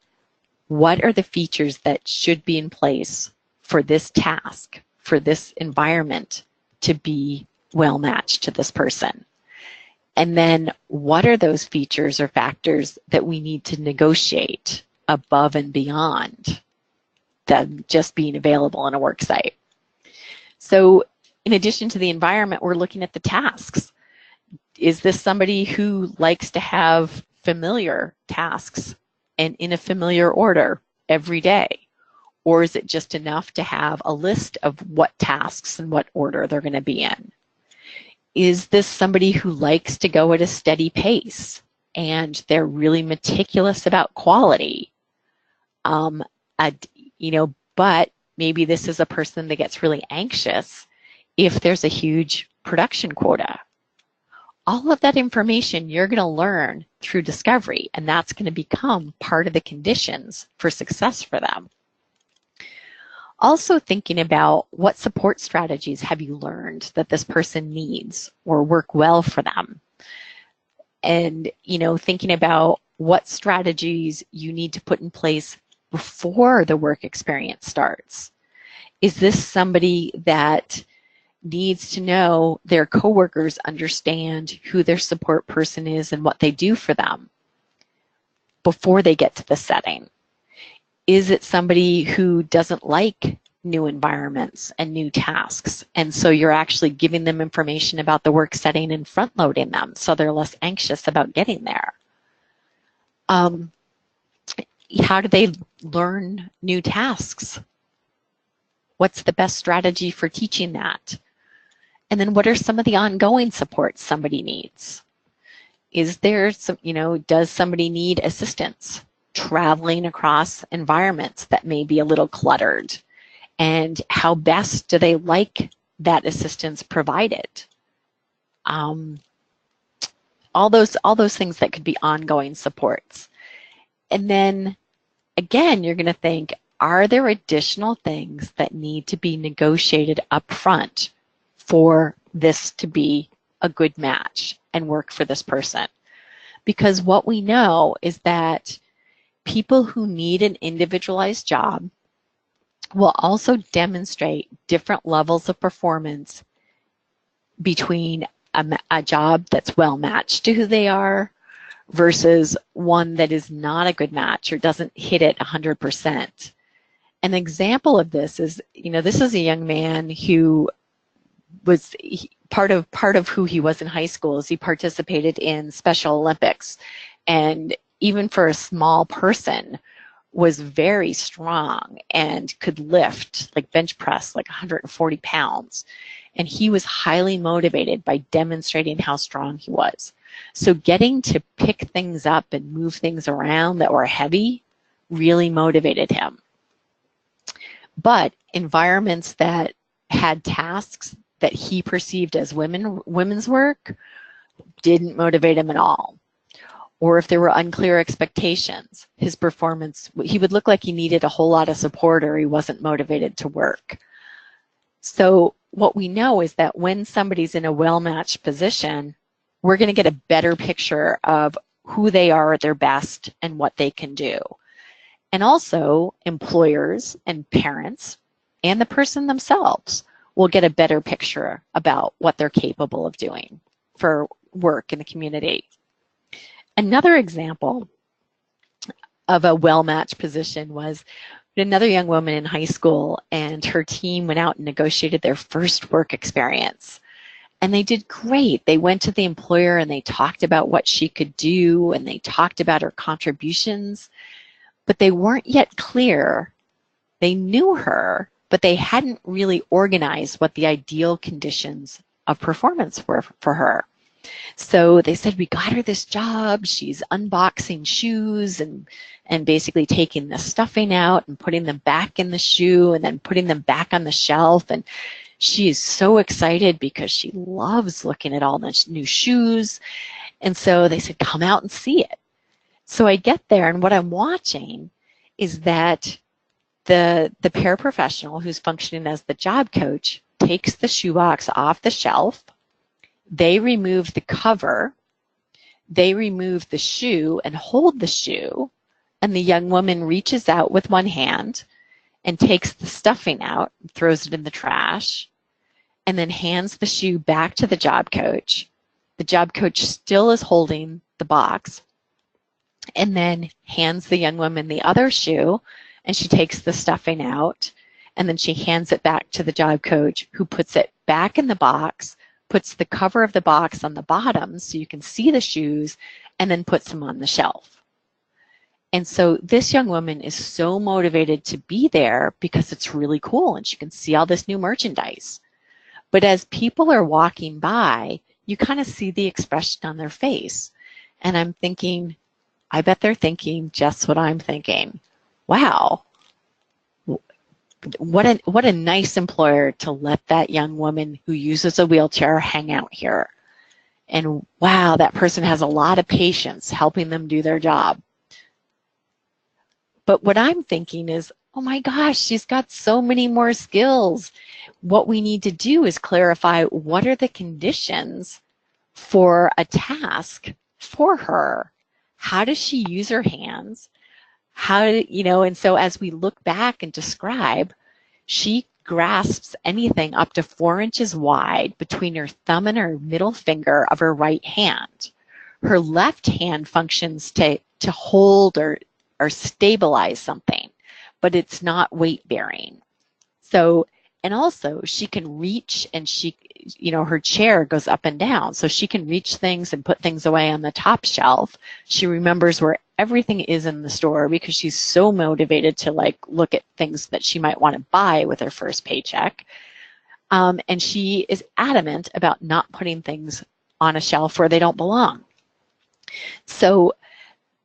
[SPEAKER 1] what are the features that should be in place for this task, for this environment to be well matched to this person. And then what are those features or factors that we need to negotiate above and beyond them just being available on a work site? So in addition to the environment, we're looking at the tasks. Is this somebody who likes to have familiar tasks and in a familiar order every day? Or is it just enough to have a list of what tasks and what order they're going to be in? Is this somebody who likes to go at a steady pace and they're really meticulous about quality? But maybe this is a person that gets really anxious if there's a huge production quota. All of that information you're going to learn through Discovery, and that's going to become part of the conditions for success for them. Also thinking about what support strategies have you learned that this person needs or work well for them. And, thinking about what strategies you need to put in place before the work experience starts. Is this somebody that needs to know their coworkers understand who their support person is and what they do for them before they get to the setting? Is it somebody who doesn't like new environments and new tasks, and so you're actually giving them information about the work setting and front loading them so they're less anxious about getting there? How do they learn new tasks? What's the best strategy for teaching that? And then what are some of the ongoing supports somebody needs? Is there some, does somebody need assistance traveling across environments that may be a little cluttered? And how best do they like that assistance provided? All those things that could be ongoing supports. And then again, you're going to think, are there additional things that need to be negotiated up front for this to be a good match and work for this person? Because what we know is that people who need an individualized job will also demonstrate different levels of performance between a job that's well matched to who they are versus one that is not a good match or doesn't hit it 100%. An example of this is, this is a young man who was part of who he was in high school is he participated in Special Olympics, and even for a small person was very strong and could lift, like bench press, like 140 pounds. And he was highly motivated by demonstrating how strong he was. So getting to pick things up and move things around that were heavy really motivated him. But environments that had tasks that he perceived as women's work didn't motivate him at all. Or if there were unclear expectations, his performance, he would look like he needed a whole lot of support or he wasn't motivated to work. So what we know is that when somebody's in a well-matched position, we're going to get a better picture of who they are at their best and what they can do. And also employers and parents and the person themselves will get a better picture about what they're capable of doing for work in the community. Another example of a well-matched position was another young woman in high school, and her team went out and negotiated their first work experience. And they did great. They went to the employer and they talked about what she could do and they talked about her contributions, but they weren't yet clear. They knew her, but they hadn't really organized what the ideal conditions of performance were for her. So they said, we got her this job. She's unboxing shoes and basically taking the stuffing out and putting them back in the shoe and then putting them back on the shelf. And she is so excited because she loves looking at all the new shoes. And so they said, come out and see it. So I get there, and what I'm watching is that the paraprofessional who's functioning as the job coach takes the shoebox off the shelf. They remove the cover, they remove the shoe and hold the shoe, and the young woman reaches out with one hand and takes the stuffing out, throws it in the trash, and then hands the shoe back to the job coach. The job coach still is holding the box, and then hands the young woman the other shoe, and she takes the stuffing out, and then she hands it back to the job coach, who puts it back in the box, puts the cover of the box on the bottom so you can see the shoes, and then puts them on the shelf. And so this young woman is so motivated to be there because it's really cool and she can see all this new merchandise. But as people are walking by, you kind of see the expression on their face. And I'm thinking, I bet they're thinking just what I'm thinking. Wow, what a nice employer to let that young woman who uses a wheelchair hang out here. And wow, that person has a lot of patience helping them do their job. But what I'm thinking is, oh my gosh, she's got so many more skills. What we need to do is clarify what are the conditions for a task for her. How does she use her hands? And so as we look back and describe, she grasps anything up to 4 inches wide between her thumb and her middle finger of her right hand. Her left hand functions to hold or stabilize something, but it's not weight bearing. So, and also she can reach, and her chair goes up and down, so she can reach things and put things away on the top shelf. She remembers where everything is in the store because she's so motivated to look at things that she might want to buy with her first paycheck. And she is adamant about not putting things on a shelf where they don't belong. So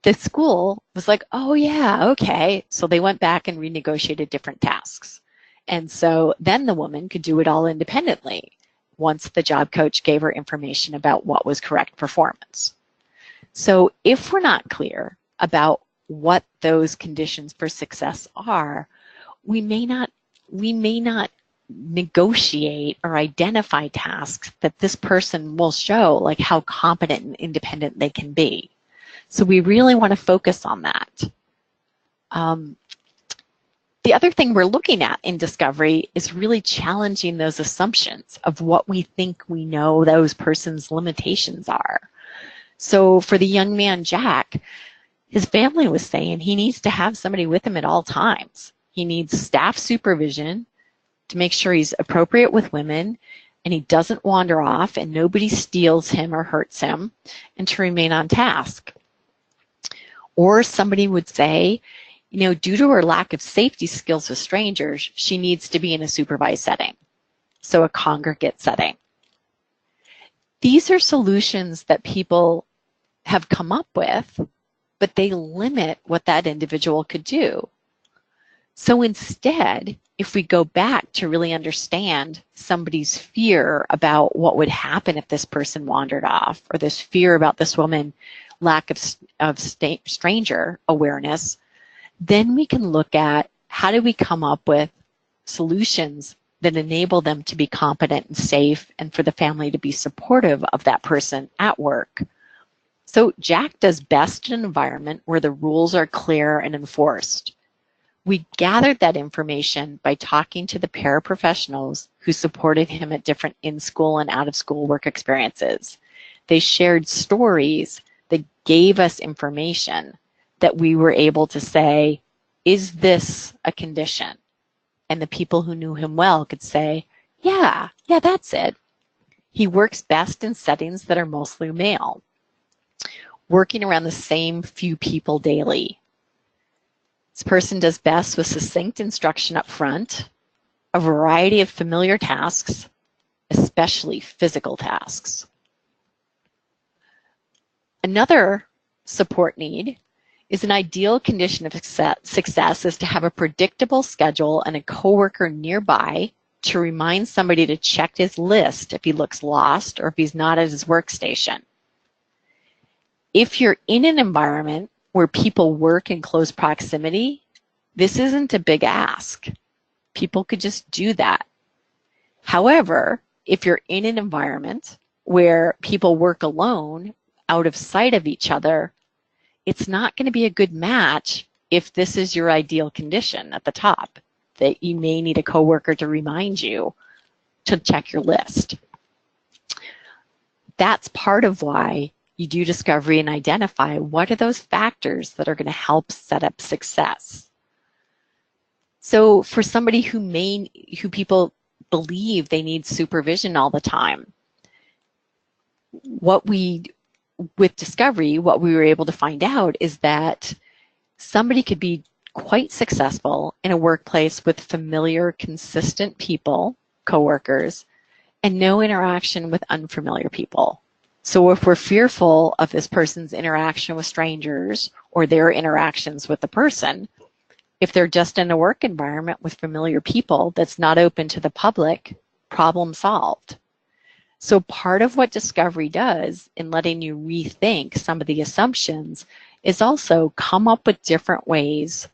[SPEAKER 1] the school was like, oh yeah, okay. So they went back and renegotiated different tasks. And so then the woman could do it all independently once the job coach gave her information about what was correct performance. So if we're not clear about what those conditions for success are, we may not negotiate or identify tasks that this person will show, like how competent and independent they can be. So we really want to focus on that. The other thing we're looking at in discovery is really challenging those assumptions of what we think we know those person's limitations are. So for the young man, Jack, his family was saying he needs to have somebody with him at all times. He needs staff supervision to make sure he's appropriate with women and he doesn't wander off and nobody steals him or hurts him, and to remain on task. Or somebody would say, you know, due to her lack of safety skills with strangers, she needs to be in a supervised setting, so a congregate setting. These are solutions that people have come up with, but they limit what that individual could do. So instead, if we go back to really understand somebody's fear about what would happen if this person wandered off, or this fear about this woman lack of stranger awareness, then we can look at how do we come up with solutions that enable them to be competent and safe and for the family to be supportive of that person at work. So Jack does best in an environment where the rules are clear and enforced. We gathered that information by talking to the paraprofessionals who supported him at different in-school and out-of-school work experiences. They shared stories that gave us information that we were able to say, is this a condition? And the people who knew him well could say, yeah, that's it. He works best in settings that are mostly male, working around the same few people daily. This person does best with succinct instruction up front, a variety of familiar tasks, especially physical tasks. Another support need is an ideal condition of success is to have a predictable schedule and a coworker nearby to remind somebody to check his list if he looks lost or if he's not at his workstation. If you're in an environment where people work in close proximity, this isn't a big ask. People could just do that. However, if you're in an environment where people work alone, out of sight of each other, it's not going to be a good match if this is your ideal condition at the top, that you may need a coworker to remind you to check your list. That's part of why you do discovery and identify what are those factors that are going to help set up success. So for somebody who people believe they need supervision all the time, with discovery, what we were able to find out is that somebody could be quite successful in a workplace with familiar, consistent people, coworkers, and no interaction with unfamiliar people. So if we're fearful of this person's interaction with strangers or their interactions with the person, if they're just in a work environment with familiar people that's not open to the public, problem solved. So part of what discovery does in letting you rethink some of the assumptions is also come up with different ways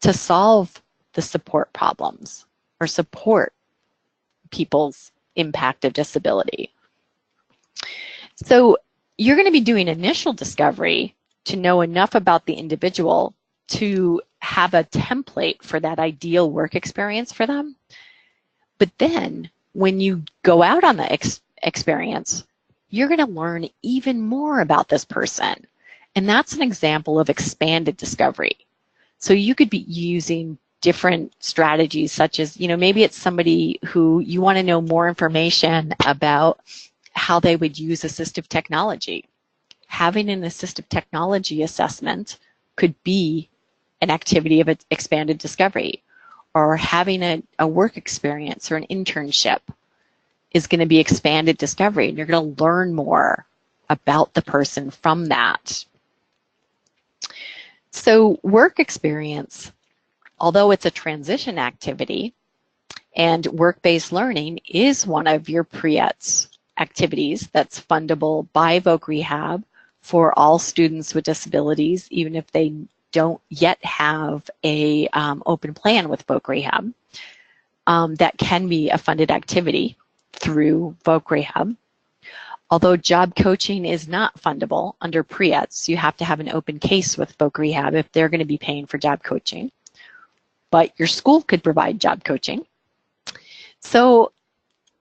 [SPEAKER 1] to solve the support problems or support people's impact of disability. So you're going to be doing initial discovery to know enough about the individual to have a template for that ideal work experience for them. But then when you go out on the experience, you're going to learn even more about this person. And that's an example of expanded discovery. So you could be using different strategies such as, maybe it's somebody who you want to know more information about how they would use assistive technology. Having an assistive technology assessment could be an activity of expanded discovery, or having a work experience or an internship is going to be expanded discovery, and you're going to learn more about the person from that. So work experience, although it's a transition activity, and work-based learning is one of your pre-ETS activities that's fundable by Voc Rehab for all students with disabilities, even if they don't yet have a open plan with Voc Rehab. That can be a funded activity through Voc Rehab. Although job coaching is not fundable under pre-ETS, you have to have an open case with Voc Rehab if they're going to be paying for job coaching. But your school could provide job coaching. So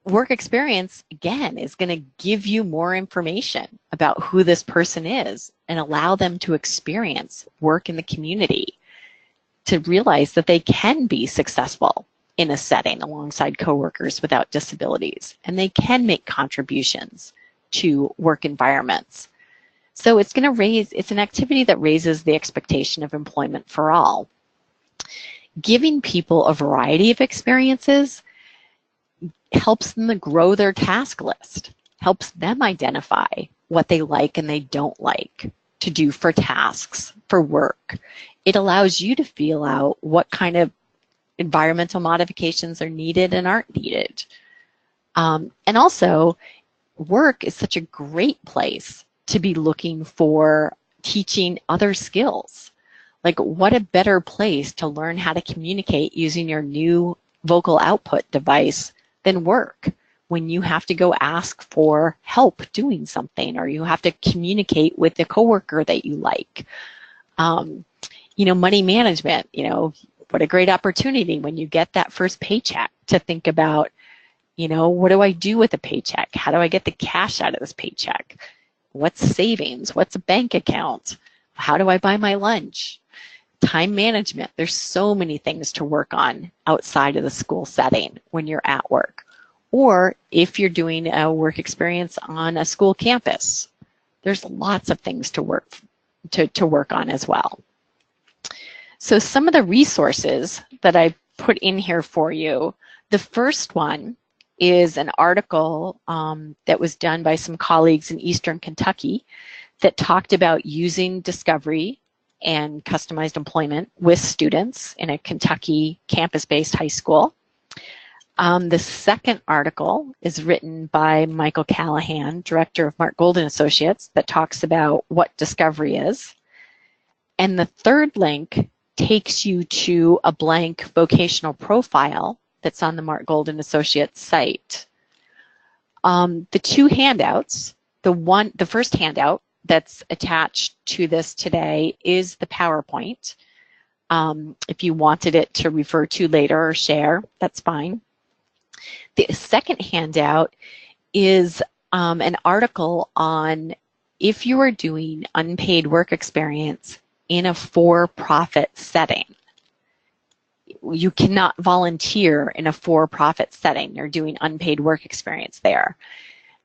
[SPEAKER 1] work experience, again, is going to give you more information about who this person is and allow them to experience work in the community, to realize that they can be successful in a setting alongside coworkers without disabilities, and they can make contributions to work environments. So it's going to it's an activity that raises the expectation of employment for all. Giving people a variety of experiences helps them to grow their task list, helps them identify what they like and they don't like to do for tasks, for work. It allows you to feel out what kind of environmental modifications are needed and aren't needed. And also, work is such a great place to be looking for teaching other skills. Like, what a better place to learn how to communicate using your new vocal output device than work, when you have to go ask for help doing something, or you have to communicate with a coworker that you like. Money management, what a great opportunity when you get that first paycheck to think about, what do I do with a paycheck? How do I get the cash out of this paycheck? What's savings? What's a bank account? How do I buy my lunch? Time management. There's so many things to work on outside of the school setting when you're at work. Or if you're doing a work experience on a school campus, there's lots of things to work on as well. So some of the resources that I put in here for you, the first one is an article that was done by some colleagues in Eastern Kentucky that talked about using discovery and customized employment with students in a Kentucky campus-based high school. The second article is written by Michael Callahan, director of Mark Golden Associates, that talks about what discovery is. And the third link takes you to a blank vocational profile that's on the Mark Golden Associates site. The two handouts, the first handout that's attached to this today is the PowerPoint. If you wanted it to refer to later or share, that's fine. The second handout is an article on if you are doing unpaid work experience in a for-profit setting. You cannot volunteer in a for-profit setting. You're doing unpaid work experience there.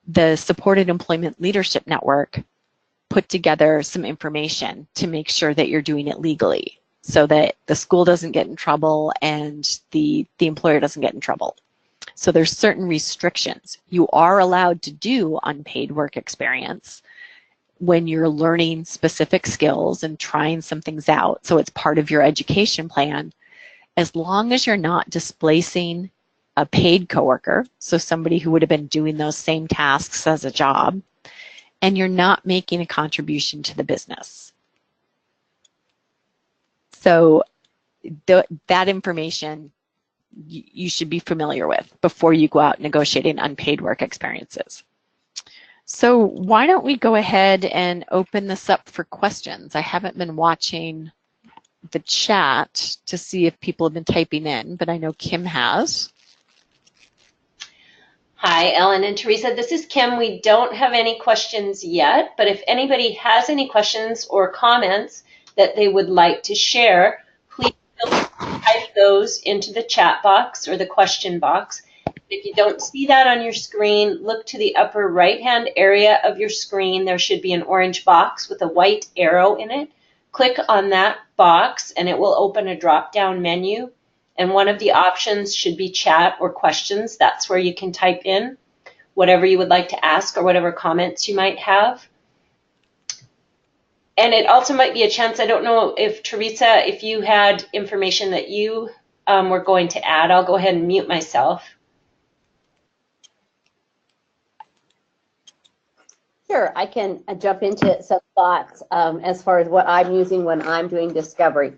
[SPEAKER 1] The Supported Employment Leadership Network put together some information to make sure that you're doing it legally, so that the school doesn't get in trouble and the employer doesn't get in trouble. So there's certain restrictions. You are allowed to do unpaid work experience when you're learning specific skills and trying some things out. So it's part of your education plan, as long as you're not displacing a paid coworker, so somebody who would have been doing those same tasks as a job, and you're not making a contribution to the business. So that information you should be familiar with before you go out negotiating unpaid work experiences. So why don't we go ahead and open this up for questions? I haven't been watching the chat to see if people have been typing in, but I know Kim has.
[SPEAKER 2] Hi, Ellen and Teresa. This is Kim. We don't have any questions yet, but if anybody has any questions or comments that they would like to share, please feel free to type those into the chat box or the question box. If you don't see that on your screen, look to the upper right-hand area of your screen. There should be an orange box with a white arrow in it. Click on that box and it will open a drop-down menu. And one of the options should be chat or questions. That's where you can type in. whatever you would like to ask or whatever comments you might have. And it also might be a chance, I don't know if Teresa, if you had information that you were going to add. I'll go ahead and mute myself.
[SPEAKER 3] Sure, I can jump into some thoughts as far as what I'm using when I'm doing discovery.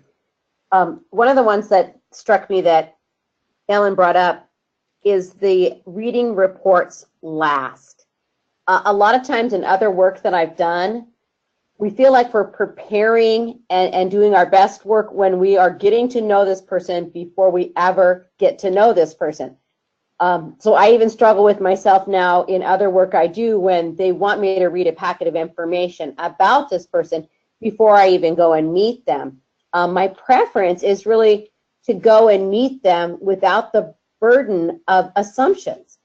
[SPEAKER 3] One of the ones that struck me that Ellen brought up is the reading reports last. A lot of times in other work that I've done, we feel like we're preparing and doing our best work when we are getting to know this person before we ever get to know this person. So I even struggle with myself now in other work I do when they want me to read a packet of information about this person before I even go and meet them. My preference is really to go and meet them without the burden of assumptions.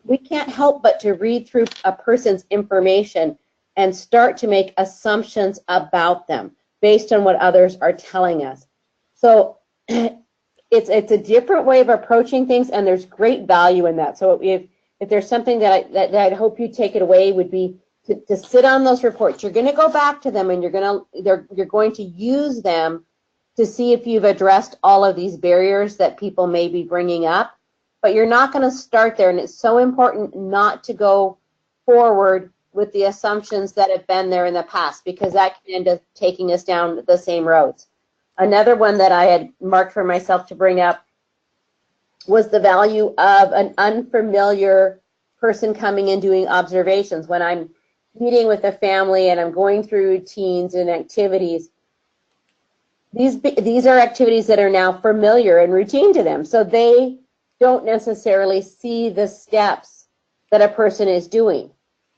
[SPEAKER 3] We can't help but to read through a person's information and start to make assumptions about them based on what others are telling us. So it's a different way of approaching things, and there's great value in that. So if there's something that I'd hope you take it away would be to sit on those reports. You're going to go back to them, and you're going to use them to see if you've addressed all of these barriers that people may be bringing up. But you're not going to start there, and it's so important not to go forward with the assumptions that have been there in the past, because that can end up taking us down the same roads. Another one that I had marked for myself to bring up was the value of an unfamiliar person coming in doing observations. When I'm meeting with a family and I'm going through routines and activities, these are activities that are now familiar and routine to them. So they don't necessarily see the steps that a person is doing.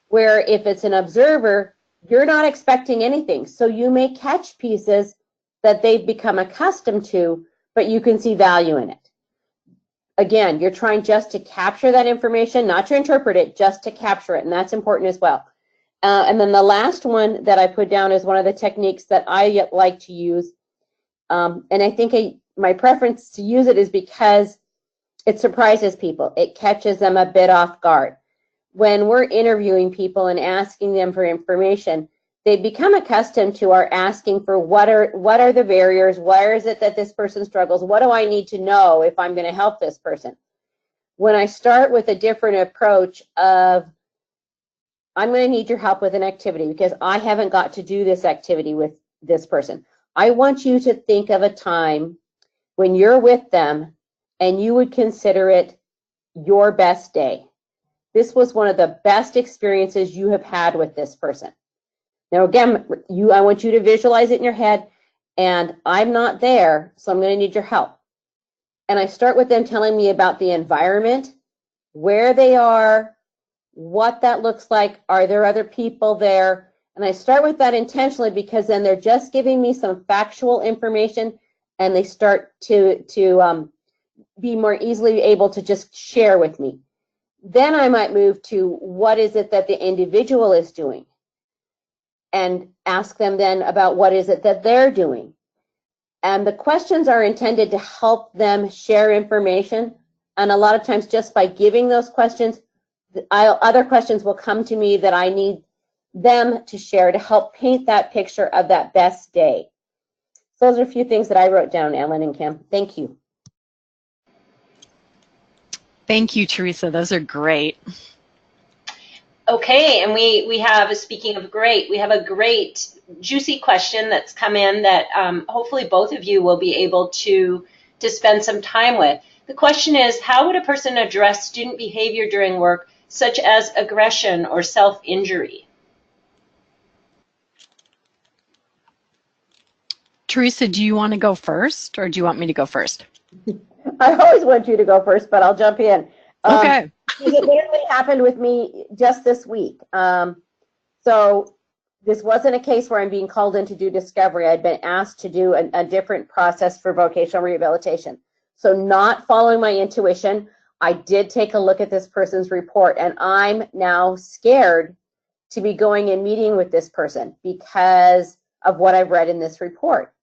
[SPEAKER 3] Where if it's an observer, you're not expecting anything. So you may catch pieces that they've become accustomed to, but you can see value in it. Again, you're trying just to capture that information, not to interpret it, just to capture it, and that's important as well. And then the last one that I put down is one of the techniques that I like to use, and I think my preference to use it is because it surprises people. It catches them a bit off guard. When we're interviewing people and asking them for information, they become accustomed to our asking for what are the barriers, where is it that this person struggles, what do I need to know if I'm going to help this person. When I start with a different approach of, I'm going to need your help with an activity because I haven't got to do this activity with this person. I want you to think of a time when you're with them and you would consider it your best day. This was one of the best experiences you have had with this person. Now, again, I want you to visualize it in your head, and I'm not there, so I'm going to need your help. And I start with them telling me about the environment, where they are, what that looks like, are there other people there? And I start with that intentionally because then they're just giving me some factual information, and they start to be more easily able to just share with me. Then I might move to what is it that the individual is doing and ask them then about what is it that they're doing. And the questions are intended to help them share information. And a lot of times just by giving those questions, other questions will come to me that I need them to share to help paint that picture of that best day. So those are a few things that I wrote down, Ellen and Kim. Thank you.
[SPEAKER 1] Thank you, Teresa. Those are great.
[SPEAKER 2] Okay, and we have, speaking of great, we have a great juicy question that's come in that hopefully both of you will be able to spend some time with. The question is, how would a person address student behavior during work, such as aggression or self-injury?
[SPEAKER 1] Teresa, do you want to go first, or do you want me to go first?
[SPEAKER 3] I always want you to go first, but I'll jump in.
[SPEAKER 1] Okay.
[SPEAKER 3] It literally happened with me just this week. So this wasn't a case where I'm being called in to do discovery. I'd been asked to do a different process for vocational rehabilitation. So not following my intuition, I did take a look at this person's report, and I'm now scared to be going and meeting with this person because of what I've read in this report.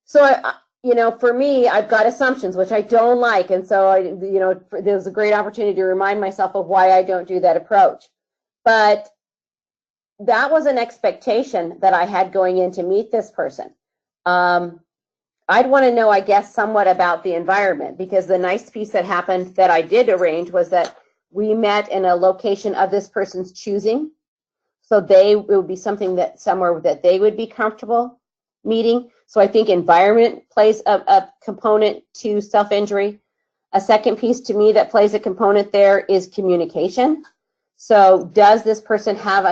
[SPEAKER 3] So for me, I've got assumptions, which I don't like. And so, there's a great opportunity to remind myself of why I don't do that approach. But that was an expectation that I had going in to meet this person. I'd want to know, I guess, somewhat about the environment, because the nice piece that happened that I did arrange was that we met in a location of this person's choosing. So it would be somewhere that they would be comfortable meeting. So I think environment plays a component to self-injury. A second piece to me that plays a component there is communication. So does this person have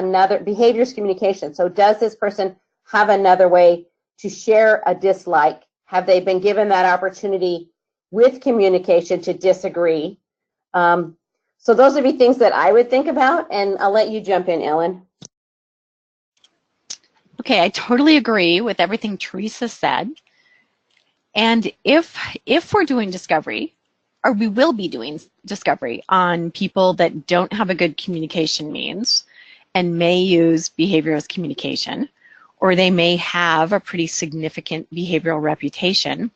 [SPEAKER 3] behaviors communication? So does this person have another way to share a dislike? Have they been given that opportunity with communication to disagree? So those would be things that I would think about, and I'll let you jump in, Ellen.
[SPEAKER 1] Okay, I totally agree with everything Teresa said. And if we're doing discovery, or we will be doing discovery on people that don't have a good communication means and may use behavioral as communication, or they may have a pretty significant behavioral reputation,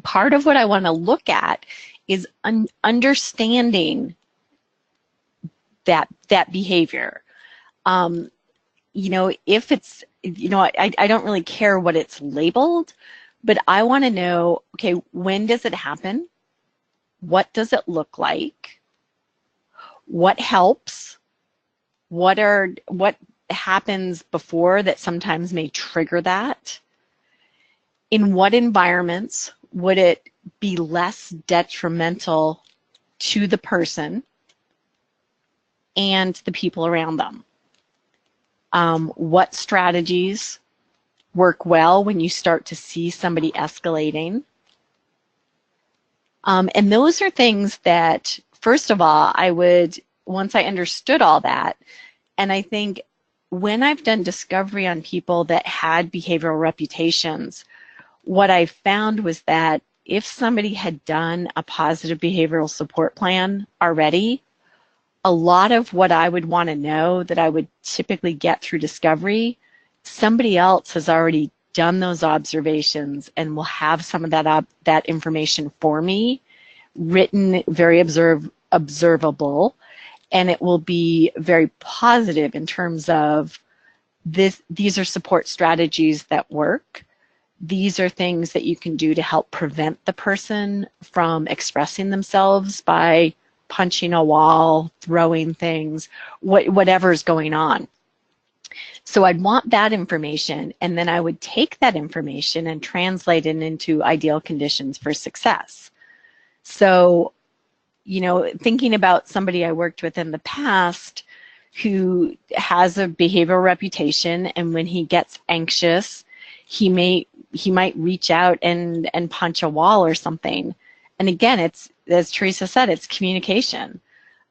[SPEAKER 1] part of what I want to look at is understanding that behavior. If it's, I don't really care what it's labeled, but I want to know, okay, when does it happen? What does it look like? What helps? What happens before that sometimes may trigger that? In what environments would it be less detrimental to the person and the people around them? What strategies work well when you start to see somebody escalating? And those are things that, first of all, once I understood all that, and I think when I've done discovery on people that had behavioral reputations, what I found was that if somebody had done a positive behavioral support plan already, a lot of what I would want to know that I would typically get through discovery, somebody else has already done those observations and will have some of that information for me, written, very observable, and it will be very positive in terms of these are support strategies that work. These are things that you can do to help prevent the person from expressing themselves by punching a wall, throwing things, whatever's going on. So I'd want that information, and then I would take that information and translate it into ideal conditions for success. So, thinking about somebody I worked with in the past who has a behavioral reputation, and when he gets anxious, he might reach out and punch a wall or something. And again, it's, as Teresa said, it's communication.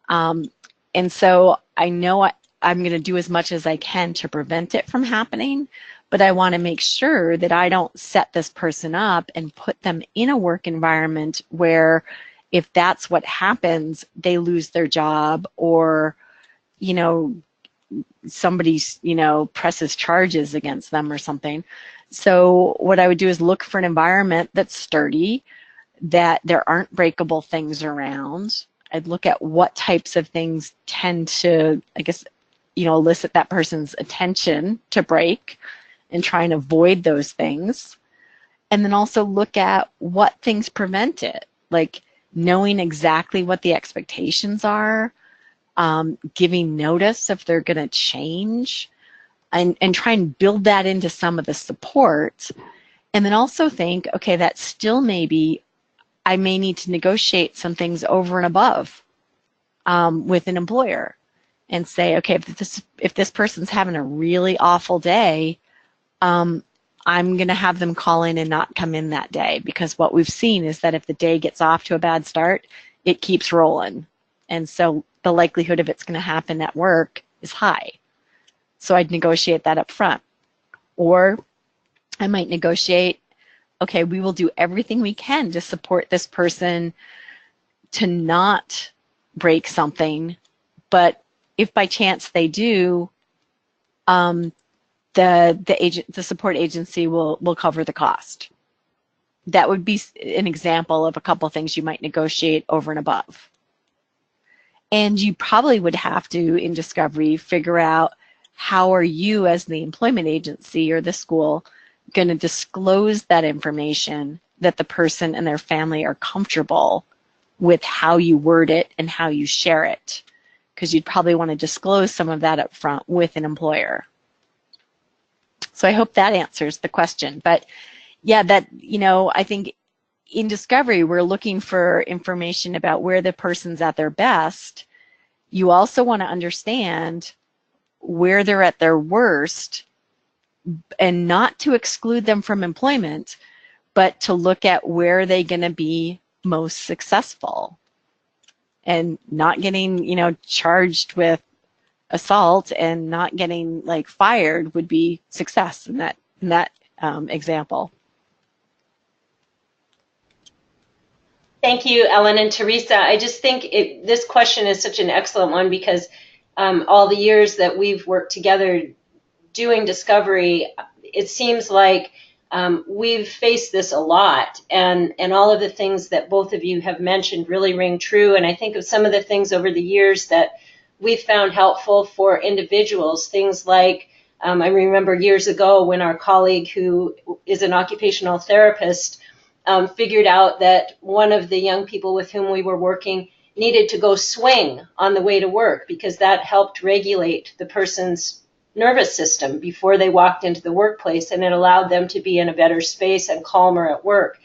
[SPEAKER 1] And so I know I'm going to do as much as I can to prevent it from happening, but I want to make sure that I don't set this person up and put them in a work environment where if that's what happens, they lose their job, or, somebody, presses charges against them or something. So what I would do is look for an environment that's sturdy, that there aren't breakable things around. I'd look at what types of things tend to, elicit that person's attention to break and try and avoid those things. And then also look at what things prevent it, like knowing exactly what the expectations are, giving notice if they're going to change, and try and build that into some of the support. And then also think, okay, that still maybe I may need to negotiate some things over and above with an employer and say, okay, if this person's having a really awful day, I'm going to have them call in and not come in that day, because what we've seen is that if the day gets off to a bad start, it keeps rolling. And so the likelihood of it's going to happen at work is high. So I'd negotiate that up front. Or I might negotiate, okay, we will do everything we can to support this person to not break something, but if by chance they do, the support agency will cover the cost. That would be an example of a couple things you might negotiate over and above. And you probably would have to, in discovery, figure out how are you as the employment agency or the school going to disclose that information that the person and their family are comfortable with how you word it and how you share it. Because you'd probably want to disclose some of that up front with an employer. So I hope that answers the question. But yeah, that, I think in discovery, we're looking for information about where the person's at their best. You also want to understand where they're at their worst, and not to exclude them from employment, but to look at where they're going to be most successful. And not getting, charged with assault and not getting fired would be success in that example.
[SPEAKER 2] Thank you, Ellen and Teresa. I just think this question is such an excellent one because all the years that we've worked together doing discovery, it seems like we've faced this a lot, and all of the things that both of you have mentioned really ring true. And I think of some of the things over the years that we've found helpful for individuals, things like I remember years ago when our colleague who is an occupational therapist figured out that one of the young people with whom we were working needed to go swing on the way to work because that helped regulate the person's nervous system before they walked into the workplace, and it allowed them to be in a better space and calmer at work.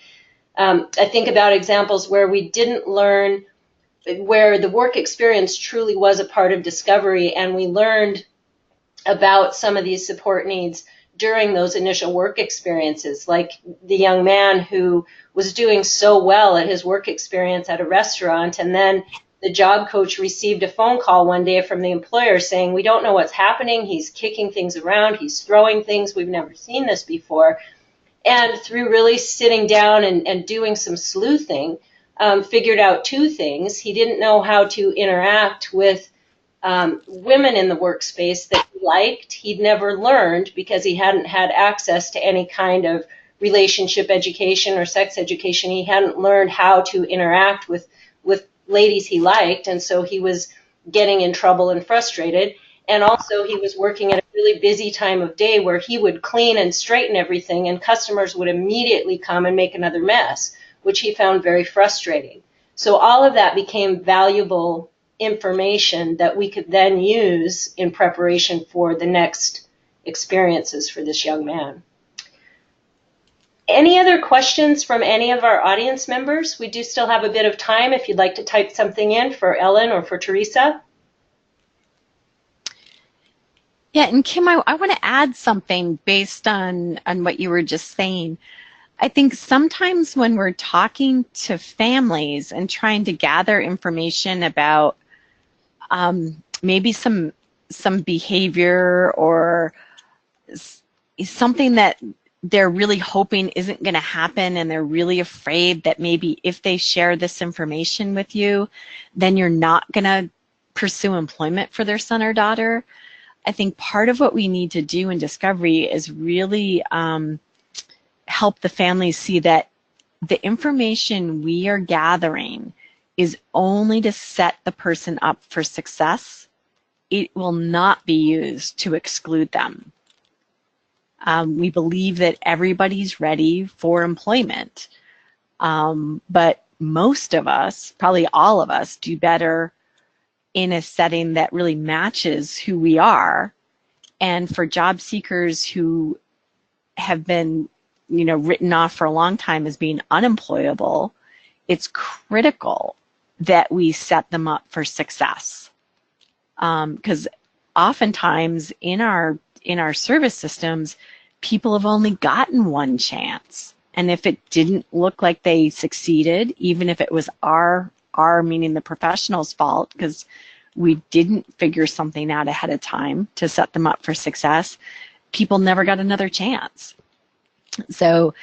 [SPEAKER 2] I think about examples where we didn't learn, where the work experience truly was a part of discovery, and we learned about some of these support needs during those initial work experiences, like the young man who was doing so well at his work experience at a restaurant, and then the job coach received a phone call one day from the employer saying, we don't know what's happening, he's kicking things around, he's throwing things, we've never seen this before. And through really sitting down and doing some sleuthing, figured out two things. He didn't know how to interact with women in the workspace that he liked. He'd never learned because he hadn't had access to any kind of relationship education or sex education. He hadn't learned how to interact with ladies he liked, and so he was getting in trouble and frustrated. And also he was working at a really busy time of day where he would clean and straighten everything, and customers would immediately come and make another mess, which he found very frustrating. So all of that became valuable information that we could then use in preparation for the next experiences for this young man. Any other questions from any of our audience members? We do still have a bit of time if you'd like to type something in for Ellen or for Teresa.
[SPEAKER 1] Yeah, and Kim, I want to add something based on what you were just saying. I think sometimes when we're talking to families and trying to gather information about maybe some behavior or something that they're really hoping isn't going to happen, and they're really afraid that maybe if they share this information with you, then you're not going to pursue employment for their son or daughter. I think part of what we need to do in discovery is really help the families see that the information we are gathering is only to set the person up for success. It will not be used to exclude them. We believe that everybody's ready for employment, but most of us, probably all of us, do better in a setting that really matches who we are. And for job seekers who have been, written off for a long time as being unemployable, it's critical that we set them up for success. Because oftentimes in our service systems, people have only gotten one chance. And if it didn't look like they succeeded, even if it was our meaning the professional's fault, because we didn't figure something out ahead of time to set them up for success, people never got another chance. So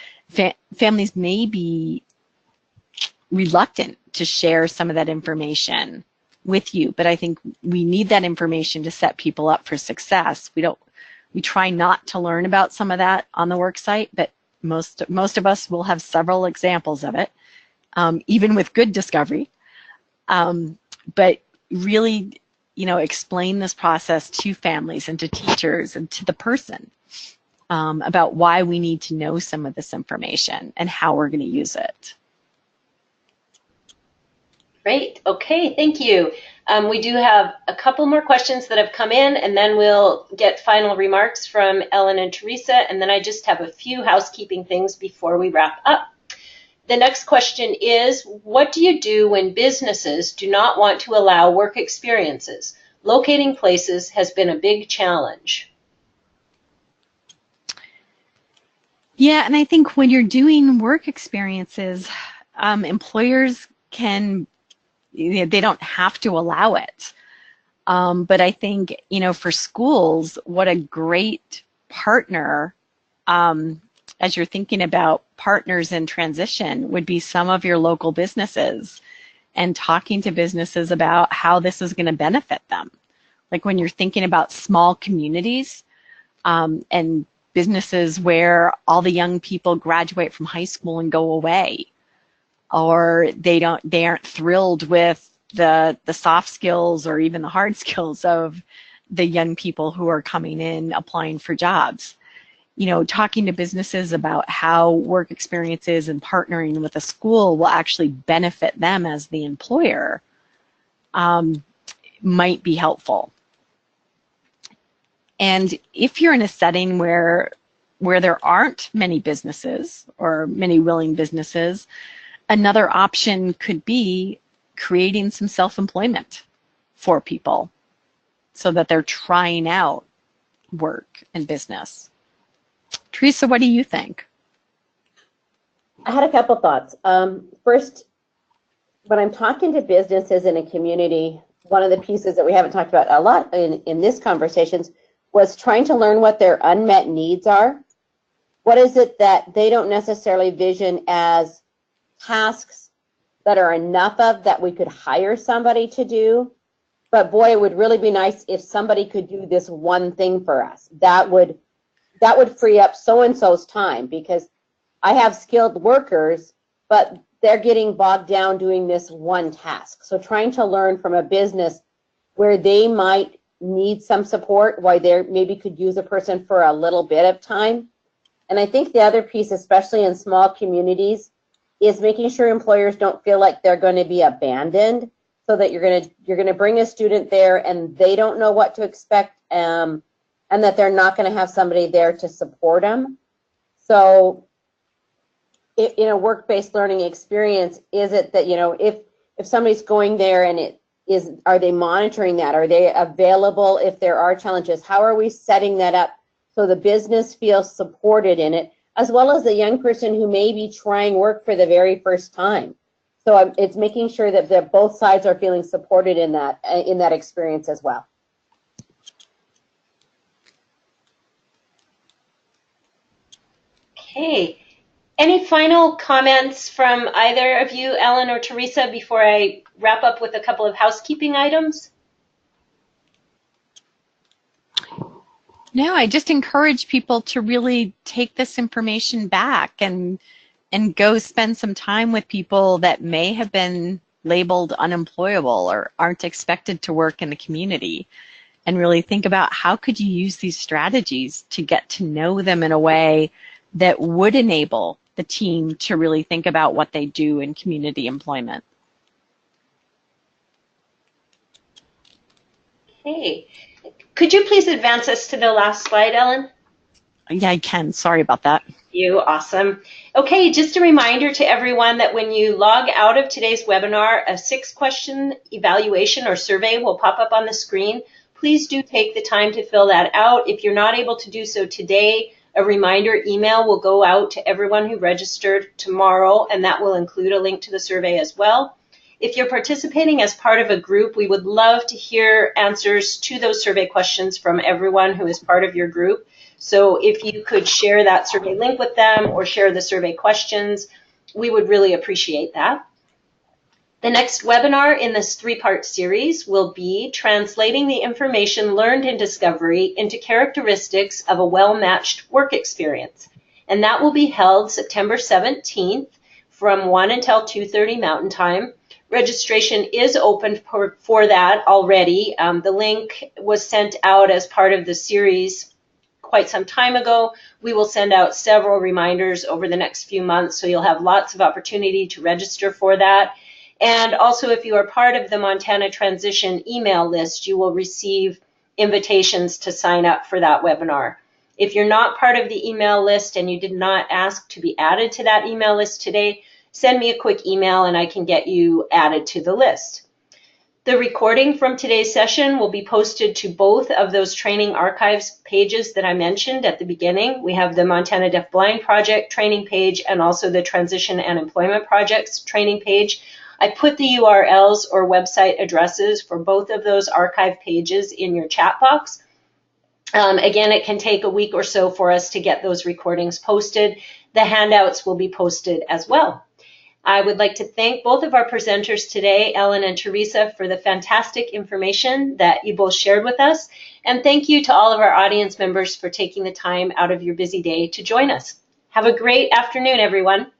[SPEAKER 1] families may be reluctant to share some of that information with you, but I think we need that information to set people up for success. We try not to learn about some of that on the work site, but Most of us will have several examples of it, even with good discovery. But really, explain this process to families and to teachers and to the person about why we need to know some of this information and how we're going to use it.
[SPEAKER 2] Great. Okay, thank you. We do have a couple more questions that have come in, and then we'll get final remarks from Ellen and Teresa, and then I just have a few housekeeping things before we wrap up. The next question is, what do you do when businesses do not want to allow work experiences? Locating places has been a big challenge.
[SPEAKER 1] Yeah, and I think when you're doing work experiences, employers they don't have to allow it. But I think, for schools, what a great partner, as you're thinking about partners in transition, would be some of your local businesses and talking to businesses about how this is going to benefit them. Like when you're thinking about small communities and businesses where all the young people graduate from high school and go away, or they aren't thrilled with the soft skills or even the hard skills of the young people who are coming in applying for jobs. Talking to businesses about how work experiences and partnering with a school will actually benefit them as the employer might be helpful. And if you're in a setting where there aren't many businesses or many willing businesses, another option could be creating some self-employment for people so that they're trying out work and business. Teresa, what do you think?
[SPEAKER 3] I had a couple thoughts. First, when I'm talking to businesses in a community, one of the pieces that we haven't talked about a lot in this conversations was trying to learn what their unmet needs are. What is it that they don't necessarily vision as tasks that are enough of that we could hire somebody to do? But boy, it would really be nice if somebody could do this one thing for us. That would free up so-and-so's time, because I have skilled workers, but they're getting bogged down doing this one task. So trying to learn from a business where they might need some support, why they maybe could use a person for a little bit of time. And I think the other piece, especially in small communities, is making sure employers don't feel like they're going to be abandoned, so that you're going to bring a student there and they don't know what to expect, and that they're not going to have somebody there to support them. So in a work-based learning experience, is it that, if somebody's going there and are they monitoring that? Are they available if there are challenges? How are we setting that up so the business feels supported in it, as well as the young person who may be trying work for the very first time? So it's making sure that both sides are feeling supported in that experience as well.
[SPEAKER 2] Okay. Any final comments from either of you, Ellen or Teresa, before I wrap up with a couple of housekeeping items?
[SPEAKER 1] No, I just encourage people to really take this information back and go spend some time with people that may have been labeled unemployable or aren't expected to work in the community, and really think about how could you use these strategies to get to know them in a way that would enable the team to really think about what they do in community employment.
[SPEAKER 2] Okay. Could you please advance us to the last slide, Ellen?
[SPEAKER 1] Yeah, I can. Sorry about that.
[SPEAKER 2] You, awesome. Okay, just a reminder to everyone that when you log out of today's webinar, a 6-question evaluation or survey will pop up on the screen. Please do take the time to fill that out. If you're not able to do so today, a reminder email will go out to everyone who registered tomorrow, and that will include a link to the survey as well. If you're participating as part of a group, we would love to hear answers to those survey questions from everyone who is part of your group. So if you could share that survey link with them or share the survey questions, we would really appreciate that. The next webinar in this 3-part series will be translating the information learned in Discovery into characteristics of a well-matched work experience. and that will be held September 17th from 1 until 2:30 Mountain Time. Registration is open for that already. The link was sent out as part of the series quite some time ago. We will send out several reminders over the next few months, so you'll have lots of opportunity to register for that. And also, if you are part of the Montana Transition email list, you will receive invitations to sign up for that webinar. If you're not part of the email list and you did not ask to be added to that email list today, send me a quick email and I can get you added to the list. The recording from today's session will be posted to both of those training archives pages that I mentioned at the beginning. We have the Montana Deaf Blind Project training page and also the Transition and Employment Projects training page. I put the URLs or website addresses for both of those archive pages in your chat box. Again, it can take a week or so for us to get those recordings posted. The handouts will be posted as well. I would like to thank both of our presenters today, Ellen and Teresa, for the fantastic information that you both shared with us. And thank you to all of our audience members for taking the time out of your busy day to join us. Have a great afternoon, everyone.